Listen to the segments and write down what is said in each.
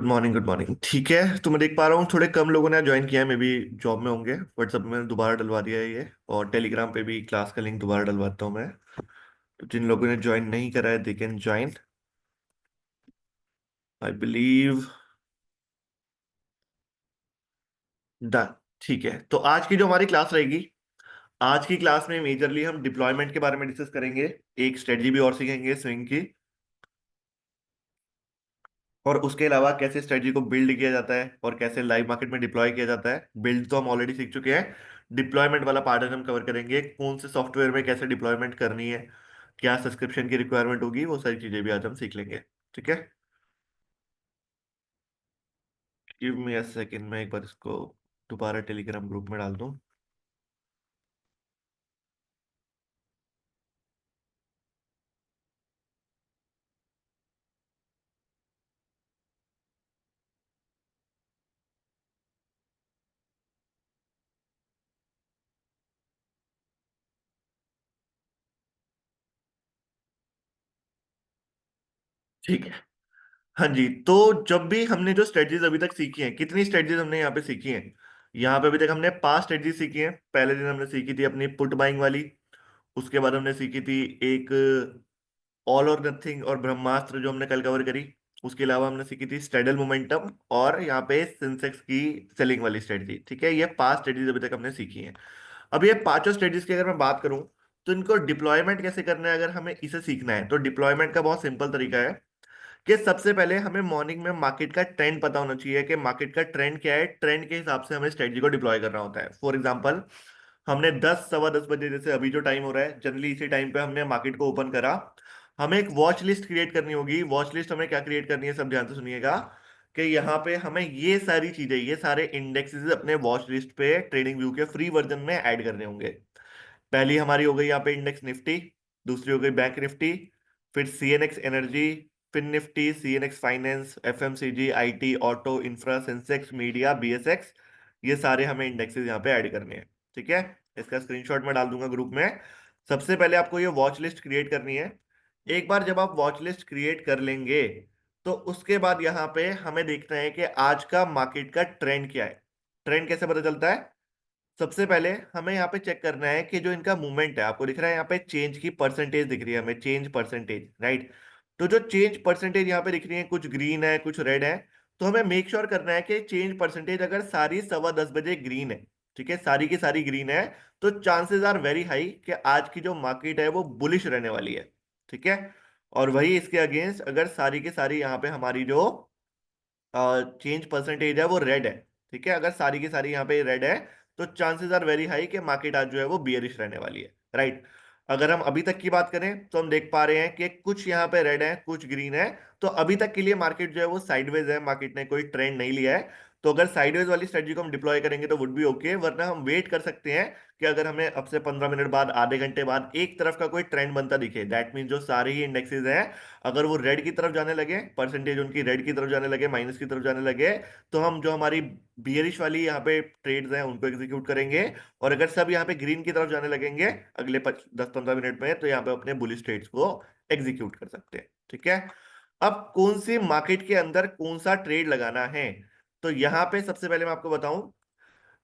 Good morning good morning. ठीक है, तो मैं देख पा रहा हूँ थोड़े कम लोगों ने ज्वाइन किया है, मे बी जॉब में होंगे। व्हाट्सएप में मैंने दोबारा डलवा दिया है ये, और टेलीग्राम पे भी क्लास का लिंक दोबारा डलवाता हूँ मैं। तो जिन लोगों ने ज्वाइन नहीं करा है they can join, I believe. Done. ठीक है, तो आज की जो हमारी क्लास रहेगी, आज की क्लास में मेजरली हम डिप्लॉयमेंट के बारे में डिस्कस करेंगे। एक स्ट्रेटजी भी और सीखेंगे स्विंग की, और उसके अलावा कैसे स्ट्रेटजी को बिल्ड किया जाता है और कैसे लाइव मार्केट में डिप्लॉय किया जाता है। बिल्ड तो हम ऑलरेडी सीख चुके हैं, डिप्लॉयमेंट वाला पार्ट आज हम कवर करेंगे। कौन से सॉफ्टवेयर में कैसे डिप्लॉयमेंट करनी है, क्या सब्सक्रिप्शन की रिक्वायरमेंट होगी, वो सारी चीजें भी आज हम सीख लेंगे। ठीक है, गिव मी अ सेकंड, मैं एक बार इसको दोबारा टेलीग्राम ग्रुप में डाल दूं। ठीक है। हाँ जी, तो जब भी हमने जो स्ट्रेटजीज अभी तक सीखी हैं, कितनी स्ट्रेटजीज हमने यहाँ पे सीखी हैं? यहाँ पे अभी तक हमने 5 स्ट्रेटजी सीखी हैं। पहले दिन हमने सीखी थी अपनी पुट बाइंग वाली। उसके बाद हमने सीखी थी एक ऑल और नथिंग और ब्रह्मास्त्र जो हमने कल कवर करी। उसके अलावा हमने सीखी थी स्ट्रेडल मोमेंटम, और यहाँ पे सेंसेक्स की सेलिंग वाली स्ट्रेटजी। ठीक है, ये 5 स्ट्रेटजीज अभी तक हमने सीखी हैं। अब ये पांचों स्ट्रेटजीज की अगर मैं बात करूं, तो इनको डिप्लॉयमेंट कैसे करना है, अगर हमें इसे सीखना है तो डिप्लॉयमेंट का बहुत सिंपल तरीका है कि सबसे पहले हमें मॉर्निंग में मार्केट का ट्रेंड पता होना चाहिए कि मार्केट का ट्रेंड क्या है। ट्रेंड के हिसाब से हमें स्ट्रेटजी को डिप्लॉय करना होता है। फॉर एग्जांपल, हमने 10 सवा 10 बजे, जैसे अभी जो टाइम हो रहा है, जनरली इसी टाइम पे हमने मार्केट को ओपन करा। हमें एक वॉच लिस्ट क्रिएट करनी होगी। वॉच लिस्ट हमें क्या क्रिएट करनी है, सब ध्यान से सुनिएगा कि यहाँ पे हमें ये सारी चीजें, ये सारे इंडेक्सेस अपने वॉच लिस्ट पे ट्रेडिंग व्यू के फ्री वर्जन में ऐड करने होंगे। पहली हमारी हो गई यहाँ पे इंडेक्स निफ्टी, दूसरी हो गई बैंक निफ्टी, फिर CNX energy, fin Nifty, CNX finance, FMCG, IT, auto, infra, Sensex, media, BSX. ये सारे हमें इंडेक्सेस यहाँ पे ऐड करने हैं। ठीक है, इसका स्क्रीनशॉट मैं डाल दूंगा ग्रुप में। सबसे पहले आपको ये वॉच लिस्ट क्रिएट करनी है। एक बार जब आप वॉच लिस्ट क्रिएट कर लेंगे, तो उसके बाद यहाँ पे हमें देखना है कि आज का मार्केट का ट्रेंड क्या है। ट्रेंड कैसे पता चलता है? सबसे पहले हमें यहाँ पे चेक करना है कि जो इनका मूवमेंट है, आपको दिख रहा है यहाँ पे चेंज की परसेंटेज दिख रही है हमें, चेंज परसेंटेज, राइट। तो जो चेंज परसेंटेज यहाँ पे दिख रही है, कुछ ग्रीन है कुछ रेड है, तो हमें मेक श्योर करना है कि चेंज परसेंटेज अगर सारी 10:15 ग्रीन है, ठीक है, सारी की सारी ग्रीन है, तो चांसेस आर वेरी हाई कि आज की जो मार्केट है वो बुलिश रहने वाली है। ठीक है, और वही इसके अगेंस्ट अगर सारी की सारी यहाँ पे हमारी जो चेंज परसेंटेज है वो रेड है, ठीक है, अगर सारी की सारी यहाँ पे रेड है, तो चांसेस आर वेरी हाई कि मार्केट आज जो है वो बियरिश रहने वाली है, राइट। अगर हम अभी तक की बात करें तो हम देख पा रहे हैं कि कुछ यहाँ पे रेड है कुछ ग्रीन है। तो अभी तक के लिए मार्केट जो है वो साइडवेज है, मार्केट ने कोई ट्रेंड नहीं लिया है। तो अगर साइडवेज वाली स्ट्रेटजी को हम डिप्लॉय करेंगे तो वुड बी ओके, वरना हम वेट कर सकते हैं कि अगर हमें अब से 15 मिनट बाद, आधे घंटे बाद एक तरफ का कोई ट्रेंड बनता दिखे, दैट मीन जो सारे ही इंडेक्सेस हैं, अगर वो रेड की तरफ जाने लगे, परसेंटेज उनकी रेड की तरफ जाने लगे, माइनस की तरफ जाने लगे, तो हम जो हमारी बियरिश वाली यहाँ पे ट्रेड्स हैं उनको एग्जीक्यूट करेंगे। और अगर सब यहाँ पे ग्रीन की तरफ जाने लगेंगे अगले 10-15 मिनट में, तो यहाँ पे अपने बुलिश ट्रेड्स को एग्जीक्यूट कर सकते हैं। ठीक है, अब कौन सी मार्केट के अंदर कौन सा ट्रेड लगाना है, तो यहाँ पे सबसे पहले मैं आपको बताऊं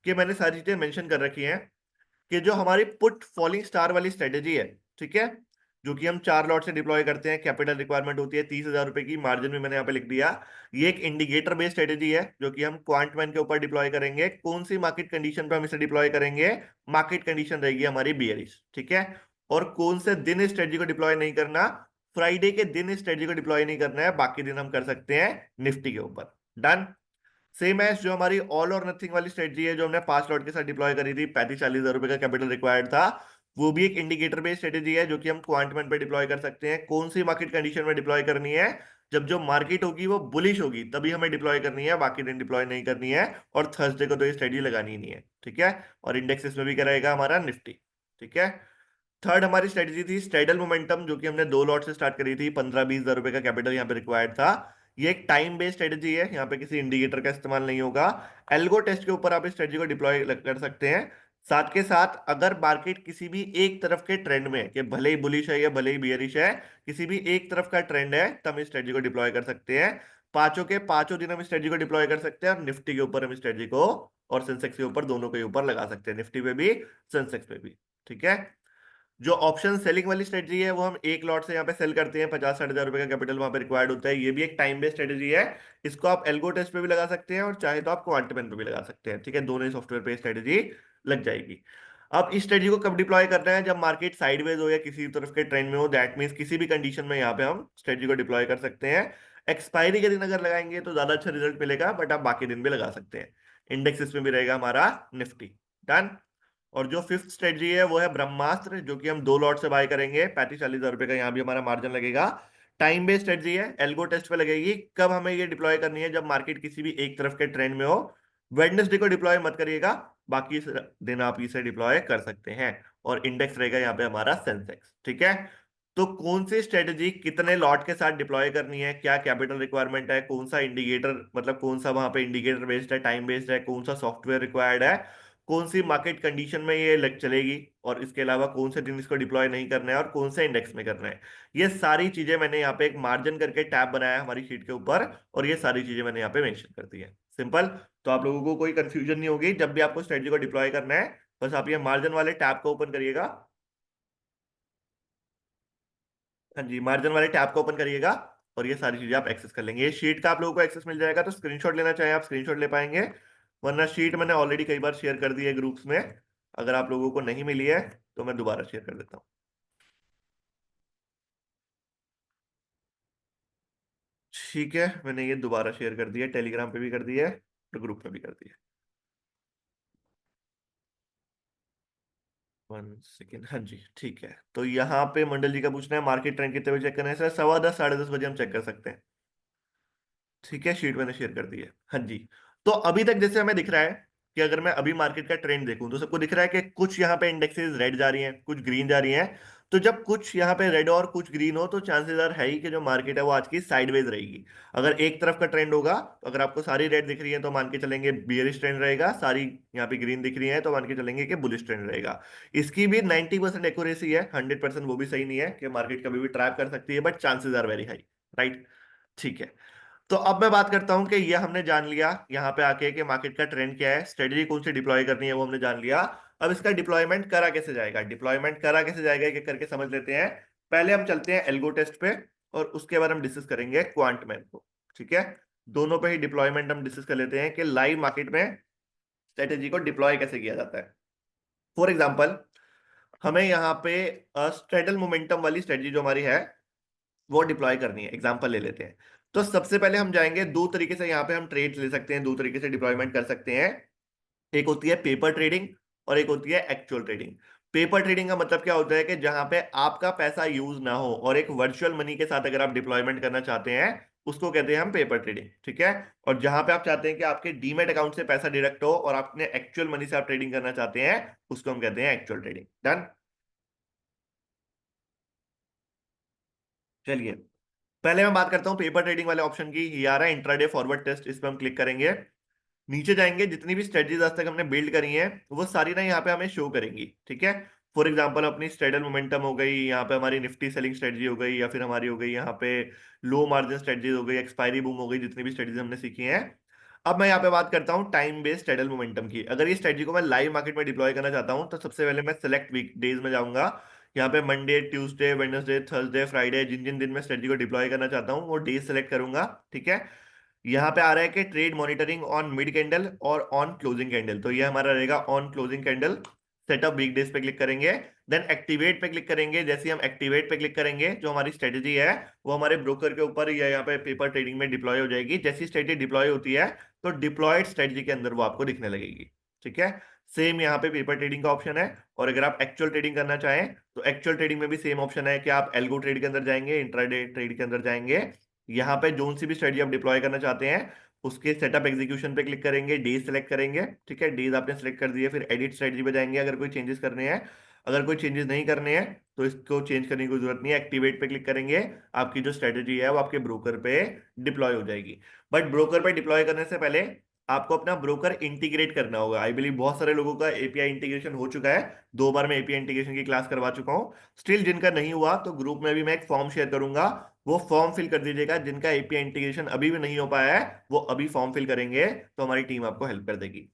कि मैंने सारी चीजें मेंशन कर रखी हैं कि जो हमारी पुट फॉलिंग स्टार वाली स्ट्रेटेजी है, ठीक है, जो कि हम 4 लॉट से डिप्लॉय करते हैं, कैपिटल रिक्वायरमेंट होती है 30,000 रुपए की, मार्जिन भी मैंने यहाँ पे लिख दिया। ये एक इंडिकेटर बेस्ड स्ट्रेटेजी है जो कि हम क्वांटमैन के ऊपर डिप्लॉय करेंगे। कौन सी मार्केट कंडीशन पे हम इसे डिप्लॉय करेंगे? मार्केट कंडीशन रहेगी हमारी बियरिश, ठीक है। और कौन से दिन इस स्ट्रेटेजी को डिप्लॉय नहीं करना? फ्राइडे के दिन इस स्ट्रेटेजी को डिप्लॉय नहीं करना है, बाकी दिन हम कर सकते हैं निफ्टी के ऊपर। डन। सेम एज जो हमारी ऑल और नथिंग वाली स्ट्रेटजी है, जो हमने 5 लॉट के साथ डिप्लॉय करी थी, 35-40 हजार रुपए का कैपिटल रिक्वायर्ड था, वो भी एक इंडिकेटर बेस्ड स्ट्रेटजी है जो कि हम क्वांटमैन पे डिप्लॉय कर सकते हैं। कौन सी मार्केट कंडीशन में डिप्लॉय करनी है? जब जो मार्केट होगी वो बुलिश होगी तभी हमें डिप्लॉय करनी है, बाकी दिन डिप्लॉय नहीं करनी है। और थर्सडे को तो ये स्ट्रेटजी लगानी ही नहीं है, ठीक है। और इंडेक्स इसमें भी कराएगा हमारा निफ्टी, ठीक है। थर्ड हमारी स्ट्रेटजी थी स्ट्रेडल मोमेंटम, जो कि हमने 2 लॉट से स्टार्ट करी थी, 15-20 हजार रुपए का कैपिटल यहाँ पे रिक्वायर्ड था। ये एक टाइम बेस्ड स्ट्रेटजी है, यहाँ पे किसी इंडिकेटर का इस्तेमाल नहीं होगा। एल्गो टेस्ट के ऊपर आप इस स्ट्रेटजी को डिप्लॉय कर सकते हैं। साथ के साथ अगर मार्केट किसी भी एक तरफ के ट्रेंड में, कि भले ही बुलिश है या भले ही बियरिश है, किसी भी एक तरफ का ट्रेंड है, तब इस स्ट्रेटजी को डिप्लॉय कर सकते हैं। पांचों के पांचों दिन हम स्ट्रेटजी को डिप्लॉय कर सकते हैं, और निफ्टी के ऊपर हम स्ट्रेटजी को और सेंसेक्स के ऊपर, दोनों के ऊपर लगा सकते हैं, निफ्टी पे भी सेंसेक्स पे भी। ठीक है। जो ऑप्शन सेलिंग वाली स्ट्रेटजी है वो हम एक लॉट से यहाँ पे सेल करते हैं, 50-60 हज़ार रुपए का कैपिटल वहां पे रिक्वायर्ड होता है। ये भी एक टाइम बेस्ड स्ट्रेटजी है। इसको आप एल्गो टेस्ट पे भी लगा सकते हैं, और चाहे तो आप क्वांटमैन पे भी लगा सकते हैं। ठीक है, दोनों ही सॉफ्टवेयर पे स्ट्रेटजी लग जाएगी। अब इस स्ट्रेटजी को कब डिप्लॉय करना है? जब मार्केट साइडवेज हो या किसी तरफ के ट्रेंड में हो, दैट मीन्स किसी भी कंडीशन में यहाँ पे हम स्ट्रेटजी को डिप्लॉय कर सकते हैं। एक्सपायरी के दिन अगर लगाएंगे तो ज्यादा अच्छा रिजल्ट मिलेगा, बट आप बाकी दिन भी लगा सकते हैं। इंडेक्स इसमें भी रहेगा हमारा निफ्टी। डन। और जो फिफ्थ स्ट्रेटजी है वो है ब्रह्मास्त्र, जो कि हम दो लॉट से बाय करेंगे, 35-40 हज़ार रुपए का यहाँ भी हमारा मार्जिन लगेगा। टाइम बेस्ड स्ट्रेटजी है, एल्गो टेस्ट पे लगेगी। कब हमें ये डिप्लॉय करनी है? जब मार्केट किसी भी एक तरफ के ट्रेंड में हो। वेडनेसडे को डिप्लॉय मत करिएगा, बाकी दिन आप इसे डिप्लॉय कर सकते हैं। और इंडेक्स रहेगा यहाँ पे हमारा सेंसेक्स। ठीक है। तो कौन सी स्ट्रेटजी कितने लॉट के साथ डिप्लॉय करनी है, क्या कैपिटल रिक्वायरमेंट है, कौन सा इंडिकेटर, मतलब कौन सा वहां पे इंडिकेटर बेस्ड है, टाइम बेस्ड है, कौन सा सॉफ्टवेयर रिक्वायर्ड है, कौन सी मार्केट कंडीशन में ये लग चलेगी, और इसके अलावा कौन से दिन इसको डिप्लॉय नहीं करना है, और कौन से इंडेक्स में करना है, ये सारी चीजें मैंने यहाँ पे एक मार्जिन करके टैब बनाया है हमारी शीट के ऊपर, और ये सारी चीजें मैंने यहाँ पे मेंशन कर दी है। सिंपल। तो आप लोगों को कोई कंफ्यूजन नहीं होगी जब भी आपको स्ट्रेटजी को डिप्लॉय करना है। बस आप ये मार्जिन वाले टैब को ओपन करिएगा। हाँ जी, मार्जिन वाले टैब को ओपन करिएगा, और ये सारी चीजें आप एक्सेस कर लेंगे। ये शीट का आप लोगों को एक्सेस मिल जाएगा, तो स्क्रीनशॉट लेना चाहे आप स्क्रीनशॉट ले पाएंगे, वरना शीट मैंने ऑलरेडी कई बार शेयर कर दी है ग्रुप्स में। अगर आप लोगों को नहीं मिली है तो मैं दोबारा शेयर कर देता हूँ। ठीक है, मैंने ये दोबारा शेयर कर दिया, टेलीग्राम पे भी कर दिया है और ग्रुप में भी कर दिया। 1 सेकेंड। हाँ जी, ठीक है। तो यहाँ पे मंडल जी का पूछना है मार्केट ट्रेंड कितने बजे चेक करना है? सर 10:15 10:30 बजे हम चेक कर सकते हैं। ठीक है, शीट मैंने शेयर कर दी है। हाँ जी। तो अभी तक जैसे हमें दिख रहा है कि अगर मैं अभी मार्केट का ट्रेंड देखूं तो सबको दिख रहा है कि कुछ यहाँ पे इंडेक्सेस रेड जा रही हैं, कुछ ग्रीन जा रही हैं। तो जब कुछ यहाँ पे रेड और कुछ ग्रीन हो, तो चांसेस आर है ही कि जो मार्केट है वो आज की साइडवेज रहेगी। अगर एक तरफ का ट्रेंड होगा, तो अगर आपको सारी रेड दिख रही है तो मान के चलेंगे बियरिश ट्रेंड रहेगा, सारी यहाँ पे ग्रीन दिख रही है तो मान के चलेंगे कि बुलिश ट्रेंड रहेगा। इसकी भी 90% एक्यूरेसी है, 100% वो भी सही नहीं है कि मार्केट कभी भी ट्रैप कर सकती है, but chances are very high. Right. ठीक है। तो अब मैं बात करता हूं कि ये हमने जान लिया यहाँ पे आके कि मार्केट का ट्रेंड क्या है, स्ट्रेटजी कौन सी डिप्लॉय करनी है वो हमने जान लिया। अब इसका डिप्लॉयमेंट करा कैसे जाएगा, डिप्लॉयमेंट करा कैसे जाएगा ये करके समझ लेते हैं। पहले हम चलते हैं एल्गो टेस्ट पे, और उसके बाद हम डिस्कस करेंगे क्वांटमैन को। ठीक है। दोनों पे ही डिप्लॉयमेंट हम डिस्कस कर लेते हैं कि लाइव मार्केट में स्ट्रेटेजी को डिप्लॉय कैसे किया जाता है। फॉर एग्जाम्पल, हमें यहाँ पे स्ट्रेडल मोमेंटम वाली स्ट्रेटजी जो हमारी है वो डिप्लॉय करनी है। एग्जांपल ले लेते हैं। तो सबसे पहले हम जाएंगे, दो तरीके से यहाँ पे हम ट्रेड ले सकते हैं, दो तरीके से डिप्लॉयमेंट कर सकते हैं। एक होती है पेपर ट्रेडिंग, और एक होती है एक्चुअल ट्रेडिंग। पेपर ट्रेडिंग का मतलब क्या होता है कि जहां पे आपका पैसा यूज ना हो और एक वर्चुअल मनी के साथ अगर आप डिप्लॉयमेंट करना चाहते हैं, उसको कहते हैं हम पेपर ट्रेडिंग। ठीक है। और जहां पे आप चाहते हैं कि आपके डीमेट अकाउंट से पैसा डिडक्ट हो और आपने एक्चुअल मनी से आप ट्रेडिंग करना चाहते हैं, उसको हम कहते हैं एक्चुअल ट्रेडिंग। डन। चलिए, पहले मैं बात करता हूँ पेपर ट्रेडिंग वाले ऑप्शन की। ये आ रहा है इंट्राडे फॉरवर्ड टेस्ट, इस पर हम क्लिक करेंगे। नीचे जाएंगे, जितनी भी स्ट्रेटजीज आज तक हमने बिल्ड करी हैं वो सारी ना यहाँ पे हमें शो करेंगी। ठीक है। फॉर एग्जांपल, अपनी स्ट्रेडल मोमेंटम हो गई, यहाँ पे हमारी निफ्टी सेलिंग स्ट्रेटजी हो गई, या फिर हमारी हो गई यहाँ पे लो मार्जिन स्ट्रेटजीज हो गई, एक्सपायरी बूम हो गई, जितनी भी स्ट्रेटजीज हमने सीखी हैं। अब मैं यहाँ पे बात करता हूँ टाइम बेस्ड स्ट्रेडल मोमेंटम की। अगर ये स्ट्रेटजी को मैं लाइव मार्केट में डिप्लॉय करना चाहता हूँ, तो सबसे पहले मैं सेलेक्ट वीक डेज में जाऊंगा। यहाँ पे Monday, Tuesday, Wednesday, Thursday, Friday, जिन जिन दिन मैं स्ट्रेटजी को डिप्लॉय करना चाहता हूँ वो डेज सेलेक्ट करूंगा। ठीक है। यहाँ पे आ रहा है कि trade monitoring on mid candle और ऑन क्लोजिंग कैंडल, तो ये हमारा रहेगा on closing candle. Setup weekdays पे क्लिक करेंगे, देन एक्टिवेट पे क्लिक करेंगे। जैसे ही हम एक्टिवेट पे क्लिक करेंगे, जो हमारी स्ट्रेटेजी है वो हमारे ब्रोकर के ऊपर या यहाँ पे पेपर ट्रेडिंग में डिप्लॉय हो जाएगी। जैसी स्ट्रेटेजी डिप्लॉय होती है, तो डिप्लॉयड स्ट्रेटेजी के अंदर वो आपको दिखने लगेगी। ठीक है। सेम यहाँ पे पेपर ट्रेडिंग का ऑप्शन है। और अगर आप एक्चुअल ट्रेडिंग करना चाहें, तो एक्चुअल ट्रेडिंग में भी सेम ऑप्शन है कि आप एल्गो ट्रेड के अंदर जाएंगे, इंट्राडे ट्रेड के अंदर जाएंगे। यहाँ पे जोन सी भी स्ट्रेटजी आप डिप्लॉय करना चाहते हैं, उसके सेटअप एग्जीक्यूशन पे क्लिक करेंगे, डेज सेलेक्ट करेंगे। ठीक है, डेज आपने सेलेक्ट कर दिए, फिर एडिट स्ट्रेटजी पे जाएंगे अगर कोई चेंजेस करने हैं। अगर कोई चेंजेस नहीं करने हैं तो इसको चेंज करने की कोई जरूरत नहीं है, एक्टिवेट पे क्लिक करेंगे। आपकी जो स्ट्रेटजी है वो आपके ब्रोकर पे डिप्लॉय हो जाएगी। बट ब्रोकर पे डिप्लॉय करने से पहले आपको अपना ब्रोकर इंटीग्रेट करना होगा। आई बिलीव बहुत सारे लोगों का एपीआई इंटीग्रेशन हो चुका है, 2 बार मैं एपीआई इंटीग्रेशन की क्लास करवा चुका हूँ। स्टिल जिनका नहीं हुआ तो ग्रुप में भी मैं एक फॉर्म शेयर करूंगा, वो फॉर्म फिल कर दीजिएगा। जिनका एपीआई इंटीग्रेशन अभी भी नहीं हो पाया है वो अभी फॉर्म फिल करेंगे, तो हमारी टीम आपको हेल्प कर देगी।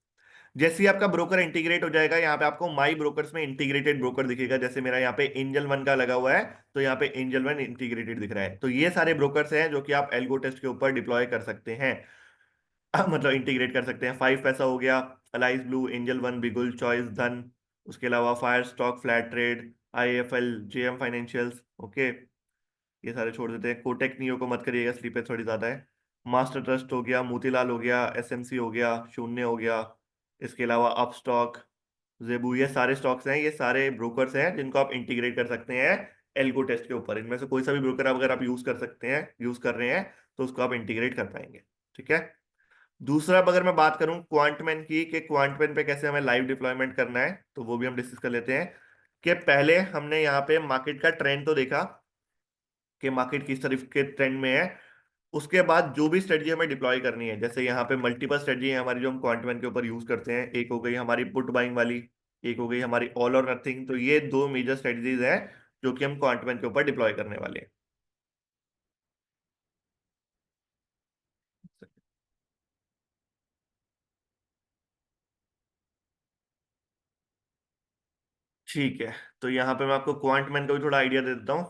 जैसे ही आपका ब्रोकर इंटीग्रेट हो जाएगा, यहाँ पे आपको माई ब्रोकर्स में इंटीग्रेटेड ब्रोकर दिखेगा। जैसे मेरा यहाँ पे एंजल वन का लगा हुआ है, तो यहाँ पे एंजल वन इंटीग्रेटेड दिख रहा है। तो ये सारे ब्रोकर्स हैं जो कि आप एल्गो टेस्ट के ऊपर डिप्लॉय कर सकते हैं। मतलब इंटीग्रेट कर सकते हैं। 5 पैसा हो गया, अलाइस ब्लू, एंजल वन, बिगुल, चॉइस, धन, उसके अलावा fire stock, flat trade, IFL, JM financials. Okay, ये सारे छोड़ देते हैं। कोटेक नियो को मत करिएगा, स्लीपेज थोड़ी ज्यादा है। मास्टर ट्रस्ट हो गया, मोतीलाल हो गया, एसएमसी हो गया, शून्य हो गया, इसके अलावा अप स्टॉक, जेबू, ये सारे स्टॉक्स हैं, ये सारे ब्रोकर्स हैं जिनको आप इंटीग्रेट कर सकते हैं एल्गो टेस्ट के ऊपर। इनमें से कोई सा भी ब्रोकर अगर आप यूज कर सकते हैं, यूज कर रहे हैं, तो उसको आप इंटीग्रेट कर पाएंगे। ठीक है। दूसरा, अब अगर मैं बात करूं क्वांटमैन की, कि क्वांटमैन पे कैसे हमें लाइव डिप्लॉयमेंट करना है, तो वो भी हम डिस्कस कर लेते हैं। कि पहले हमने यहाँ पे मार्केट का ट्रेंड तो देखा कि मार्केट किस तरफ के ट्रेंड में है। उसके बाद जो भी स्ट्रेटजी हमें डिप्लॉय करनी है, जैसे यहाँ पे मल्टीपल स्ट्रेटजी है हमारी जो हम क्वांटमैन के ऊपर यूज करते हैं। एक हो गई हमारी पुट बाइंग वाली, एक हो गई हमारी ऑल और नथिंग। तो ये दो मेजर स्ट्रेटजीज हैं जो कि हम क्वांटमैन के ऊपर डिप्लॉय करने वाले हैं। ठीक है, तो यहाँ पे मैं आपको क्वांटमैन का भी थोड़ा आइडिया दे देता हूँ।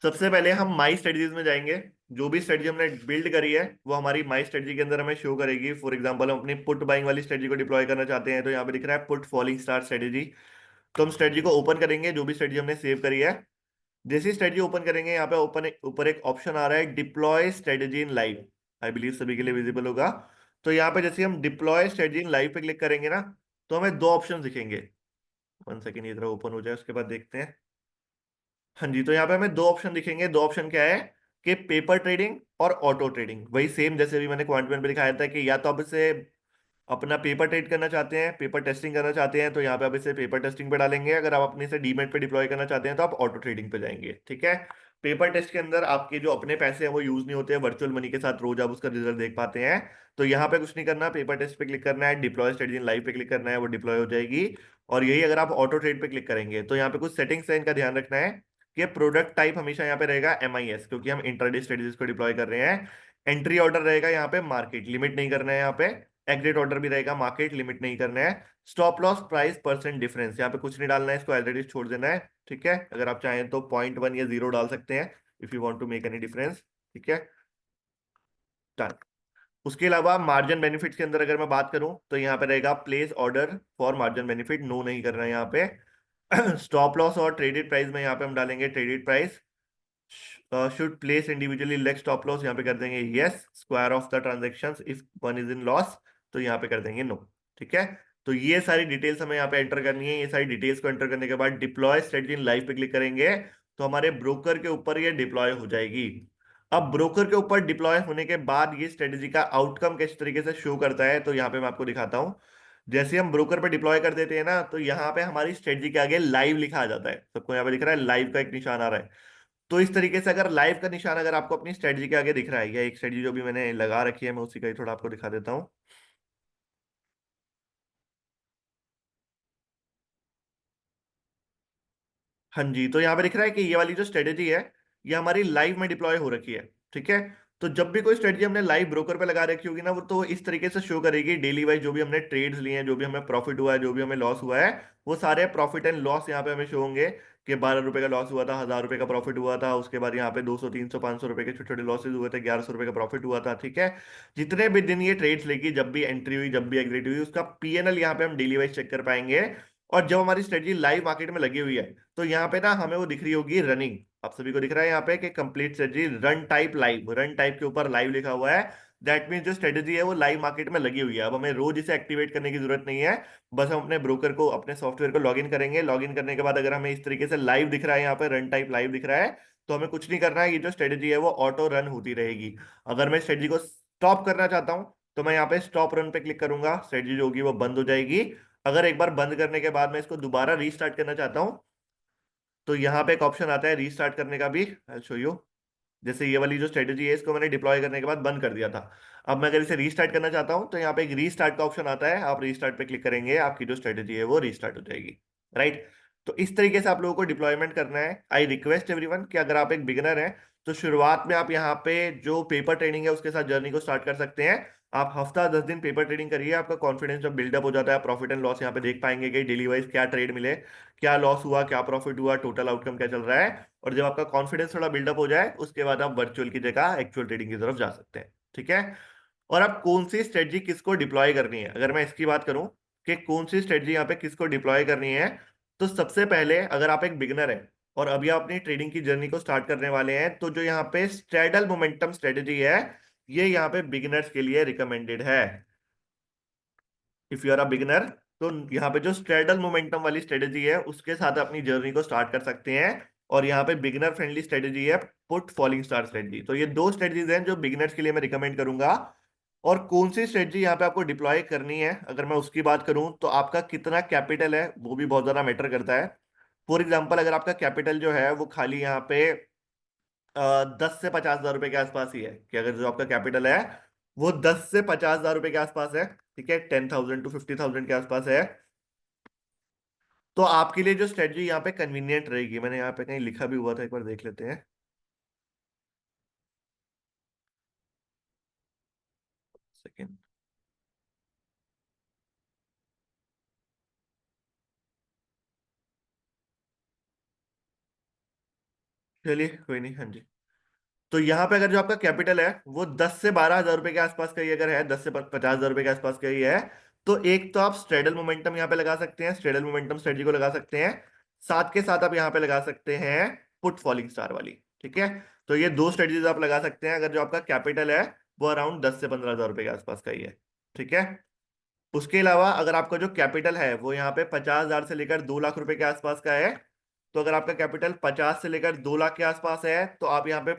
सबसे पहले हम माई स्ट्रेटजीज में जाएंगे। जो भी स्ट्रेटजी हमने बिल्ड करी है वो हमारी माई स्ट्रेटजी के अंदर हमें शो करेगी। फॉर एग्जांपल हम अपनी पुट बाइंग वाली स्ट्रेटजी को डिप्लॉय करना चाहते हैं, तो यहाँ पे दिख रहा है पुट फॉलिंग स्टार स्ट्रेटजी। तो हम स्ट्रेटजी को ओपन करेंगे, जो भी स्ट्रेटजी हमने सेव करी है। जैसे ही स्ट्रेटजी ओपन करेंगे, यहाँ पे ओपन ऊपर एक ऑप्शन आ रहा है deploy strategy in live. I believe सभी के लिए विजिबल होगा। तो यहाँ पे जैसे हम डिप्लॉय स्ट्रेटजी इन लाइव पे क्लिक करेंगे ना, तो हमें दो ऑप्शन दिखेंगे। 1 सेकेंड, ये तरह ओपन हो जाए उसके बाद देखते हैं। हाँ जी, तो यहाँ पे हमें दो ऑप्शन दिखेंगे। दो ऑप्शन क्या है कि पेपर ट्रेडिंग और ऑटो ट्रेडिंग। वही सेम जैसे भी मैंने क्वांटम पे दिखाया था कि या तो आप इसे अपना पेपर ट्रेड करना चाहते हैं, पेपर टेस्टिंग करना चाहते हैं, तो यहाँ पे आप इसे पेपर टेस्टिंग पे डालेंगे। अगर आप अपने से डीमेट पे डिप्लॉय करना चाहते हैं तो आप ऑटो ट्रेडिंग पे जाएंगे। ठीक है। पेपर टेस्ट के अंदर आपके जो अपने पैसे हैं वो यूज नहीं होते हैं, वर्चुअल मनी के साथ रोज आप उसका रिजल्ट देख पाते हैं। तो यहाँ पे कुछ नहीं करना, पेपर टेस्ट पे क्लिक करना है, डिप्लॉय स्ट्रेटजी इन लाइव पे क्लिक करना है, वो डिप्लॉय हो जाएगी। और यही अगर आप ऑटो ट्रेड पे क्लिक करेंगे तो यहाँ पे कुछ सेटिंग्स है, इनका ध्यान रखना है कि प्रोडक्ट टाइप हमेशा यहाँ पे रहेगा MIS, क्योंकि हम इंट्राडे स्ट्रेटजीज को डिप्लॉय कर रहे हैं। एंट्री ऑर्डर रहेगा यहाँ पे मार्केट, लिमिट नहीं करना है यहाँ पे। एग्जिट ऑर्डर भी रहेगा मार्केट, लिमिट नहीं करना है। Stop loss price percent difference, यहाँ पे कुछ नहीं डालना है, इसको एज इट इज छोड़ देना है। ठीक है। अगर आप चाहें तो 0.1 या 0 डाल सकते हैं if you want to make any difference. ठीक है, डन। उसके अलावा मार्जिन बेनिफिट्स के अंदर अगर मैं बात करूं, तो यहाँ पे रहेगा place order for margin benefit, no नहीं करना है यहाँ पे। स्टॉप लॉस और ट्रेडेड प्राइस में यहाँ पे हम डालेंगे traded price. Should place individually leg stop loss, यहाँ पे कर देंगे yes. Square off the transactions if one is in loss, तो यहाँ पे कर देंगे नो। ठीक है। तो ये सारी डिटेल्स हमें यहाँ पे एंटर करनी है। ये सारी डिटेल्स को एंटर करने के बाद डिप्लॉय स्ट्रेटजी इन लाइव पे क्लिक करेंगे, तो हमारे ब्रोकर के ऊपर ये डिप्लॉय हो जाएगी। अब ब्रोकर के ऊपर डिप्लॉय होने के बाद ये स्ट्रेटजी का आउटकम किस तरीके से शो करता है, तो यहाँ पे मैं आपको दिखाता हूँ। जैसे हम ब्रोकर पे डिप्लॉय कर देते हैं ना, तो यहाँ पे हमारी स्ट्रेटजी के आगे लाइव लिखा आ जाता है। सबको यहाँ पे दिख रहा है लाइव का एक निशान आ रहा है। तो इस तरीके से अगर लाइव का निशान अगर आपको अपनी स्ट्रेटजी के आगे दिख रहा है, या एक स्ट्रेटजी जो भी मैंने लगा रखी है मैं उसी का ही थोड़ा आपको दिखा देता हूँ। हाँ जी, तो यहाँ पे दिख रहा है कि ये वाली जो स्ट्रेटेजी है ये हमारी लाइव में डिप्लॉय हो रखी है। ठीक है। तो जब भी कोई स्ट्रेटजी हमने लाइव ब्रोकर पे लगा रखी होगी ना, वो तो इस तरीके से शो करेगी डेली वाइज। जो भी हमने ट्रेड्स लिए हैं, जो भी हमें प्रॉफिट हुआ है, जो भी हमें लॉस हुआ है, वो सारे प्रॉफिट एंड लॉस यहाँ पे हमें शो होंगे। कि 12 रुपए का लॉस हुआ था, 1000 रुपए का प्रॉफिट हुआ था, उसके बाद यहाँ पे 200 300 500 रुपए के छोटे छोटे लॉसेज हुए थे, 1100 रुपए का प्रॉफिट हुआ था। ठीक है। जितने भी दिन ये ट्रेड्स लेगी, जब भी एंट्री हुई, जब भी एग्जिट हुई, उसका PNL यहाँ पे हम डेली वाइज चेक कर पाएंगे। और जब हमारी स्ट्रेटजी लाइव मार्केट में लगी हुई है, तो यहाँ पे ना हमें वो दिख रही होगी रनिंग। आप सभी को दिख रहा है यहाँ पे कि complete strategy run type live, run type के ऊपर लाइव लिखा हुआ है। दैट मीन्स जो स्ट्रेटजी है वो लाइव मार्केट में लगी हुई है। अब हमें रोज इसे एक्टिवेट करने की जरूरत नहीं है। बस हम अपने ब्रोकर को, अपने सॉफ्टवेयर को लॉग इन करेंगे। लॉग इन करने के बाद अगर हमें इस तरीके से लाइव दिख रहा है, यहाँ पे रन टाइप लाइव दिख रहा है, तो हमें कुछ नहीं करना है। ये जो स्ट्रेटजी है वो ऑटो रन होती रहेगी। अगर मैं स्ट्रेटजी को स्टॉप करना चाहता हूँ, तो मैं यहाँ पे स्टॉप रन पे क्लिक करूंगा, स्ट्रेटजी जो होगी वो बंद हो जाएगी। अगर एक बार बंद करने के बाद मैं इसको दोबारा रीस्टार्ट करना चाहता हूं, तो यहाँ पे एक ऑप्शन आता है रीस्टार्ट करने का भी, आई शो यू। जैसे ये वाली जो स्ट्रेटेजी है इसको मैंने डिप्लॉय करने के बाद बंद कर दिया था। अब मैं अगर इसे रीस्टार्ट करना चाहता हूं तो यहाँ पे एक रीस्टार्ट का ऑप्शन आता है, आप रीस्टार्ट पे क्लिक करेंगे, आपकी जो स्ट्रेटेजी है वो रीस्टार्ट हो जाएगी। राइट। तो इस तरीके से आप लोगों को डिप्लॉयमेंट करना है। आई रिक्वेस्ट एवरीवन कि अगर आप एक बिगिनर हैं तो शुरुआत में आप यहाँ पे जो पेपर ट्रेडिंग है उसके साथ जर्नी को स्टार्ट कर सकते हैं। आप हफ्ता 10 दिन पेपर ट्रेडिंग करिए, आपका कॉन्फिडेंस जब बिल्डअप हो जाता है, प्रॉफिट एंड लॉस यहाँ पे देख पाएंगे कि डेली वाइज क्या ट्रेड मिले, क्या लॉस हुआ, क्या प्रॉफिट हुआ, टोटल आउटकम क्या चल रहा है। और जब आपका कॉन्फिडेंस थोड़ा बिल्डअप हो जाए उसके बाद आप वर्चुअल की जगह एक्चुअल ट्रेडिंग की तरफ जा सकते हैं। ठीक है। और अब कौन सी स्ट्रेटजी किसको डिप्लॉय करनी है, अगर मैं इसकी बात करूं कि कौन सी स्ट्रेटजी यहाँ पे किसको डिप्लॉय करनी है, तो सबसे पहले अगर आप एक बिगिनर है और अभी आप अपनी ट्रेडिंग की जर्नी को स्टार्ट करने वाले हैं, तो जो यहाँ पे स्ट्रेडल मोमेंटम स्ट्रेटजी है ये यहाँ पे बिगिनर्स के लिए रिकमेंडेड है। If you are a beginner तो यहाँ पे जो स्ट्रेडल मोमेंटम वाली स्ट्रेटेजी है उसके साथ अपनी जर्नी को स्टार्ट कर सकते हैं। और यहाँ पे बिगिनर फ्रेंडली स्ट्रेटेजी है पुट फॉलिंग स्टार स्ट्रेटेजी। तो ये दो स्ट्रेटेजीज हैं जो बिगिनर्स के लिए मैं रिकमेंड करूंगा। और कौन सी स्ट्रेटजी यहाँ पे आपको डिप्लॉय करनी है अगर मैं उसकी बात करूं तो आपका कितना कैपिटल है वो भी बहुत ज्यादा मैटर करता है। फॉर एग्जाम्पल अगर आपका कैपिटल जो है वो खाली यहाँ पे 10 से 50 हजार रुपए के आसपास ही है, कि अगर जो आपका कैपिटल है वो 10 से 50 हजार रुपए के आसपास है, ठीक है, 10,000 to 50,000 के आसपास है, तो आपके लिए जो स्ट्रेटजी यहाँ पे कन्वीनियंट रहेगी, मैंने यहाँ पे कहीं लिखा भी हुआ था, एक बार देख लेते हैं। सेकेंड। चलिए कोई नहीं, हाँ जी। तो यहाँ पे अगर जो आपका कैपिटल है वो 10 से 12 हजार रुपए के आसपास का ही अगर है, 10 से 50 हजार रुपए के आसपास का ही है, तो एक तो आप स्ट्रेडल मोमेंटम यहाँ पे लगा सकते हैं, स्ट्रेडल मोमेंटम स्ट्रेटजी को लगा सकते हैं। साथ के साथ आप यहाँ पे लगा सकते हैं पुट फॉलिंग स्टार वाली। ठीक है। तो ये दो स्ट्रेटजीज आप लगा सकते हैं अगर जो आपका कैपिटल है वो अराउंड 10 से 15 हजार रुपए के आसपास का ही है। ठीक है। उसके अलावा अगर आपका जो कैपिटल है वो यहाँ पे 50 हजार से लेकर 2 लाख रुपए के आसपास का है, तो अगर आपका कैपिटल 50 से लेकर 2 लाख के आसपास है तो आप यहाँ पे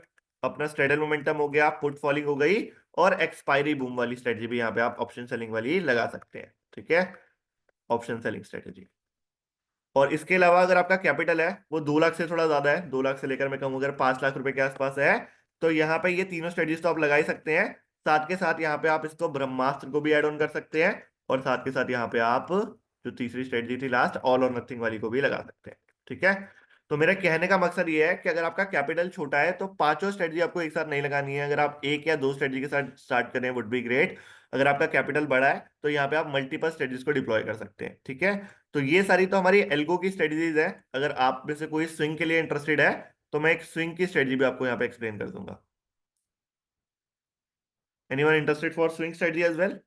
अपना स्ट्रेडल मोमेंटम हो गया, पुट फॉलिंग हो गई, और एक्सपायरी बूम वाली स्ट्रेटजी भी यहाँ पे आप ऑप्शन सेलिंग वाली लगा सकते हैं। ठीक है। Option selling strategy. और इसके अलावा अगर आपका कैपिटल है वो 2 लाख से थोड़ा ज्यादा है, 2 लाख से लेकर मैं कहूँ अगर 5 लाख रुपए के आसपास है, तो यहाँ पे ये तीनों स्ट्रेटजीज तो आप लगा ही सकते हैं। साथ के साथ यहाँ पे आप इसको ब्रह्मास्त्र को भी ऐड ऑन कर सकते हैं। और साथ के साथ यहाँ पे आप जो तीसरी स्ट्रेटजी थी लास्ट ऑल और नथिंग वाली को भी लगा सकते हैं। ठीक है। तो मेरा कहने का मकसद ये है कि अगर आपका कैपिटल छोटा है तो पांचों स्ट्रेटजी आपको एक साथ नहीं लगानी है, अगर आप एक या दो स्ट्रेटजी के साथ स्टार्ट करें वुड बी ग्रेट। अगर आपका कैपिटल बड़ा है तो यहाँ पे आप मल्टीपल स्ट्रेटजीज को डिप्लॉय कर सकते हैं। ठीक है। तो ये सारी तो हमारी एल्गो की स्ट्रेटजीज है। अगर आप में से कोई स्विंग के लिए इंटरेस्टेड है तो मैं एक स्विंग की स्ट्रेटजी भी आपको यहाँ पे एक्सप्लेन कर दूंगा। Anyone interested for swing strategy as well?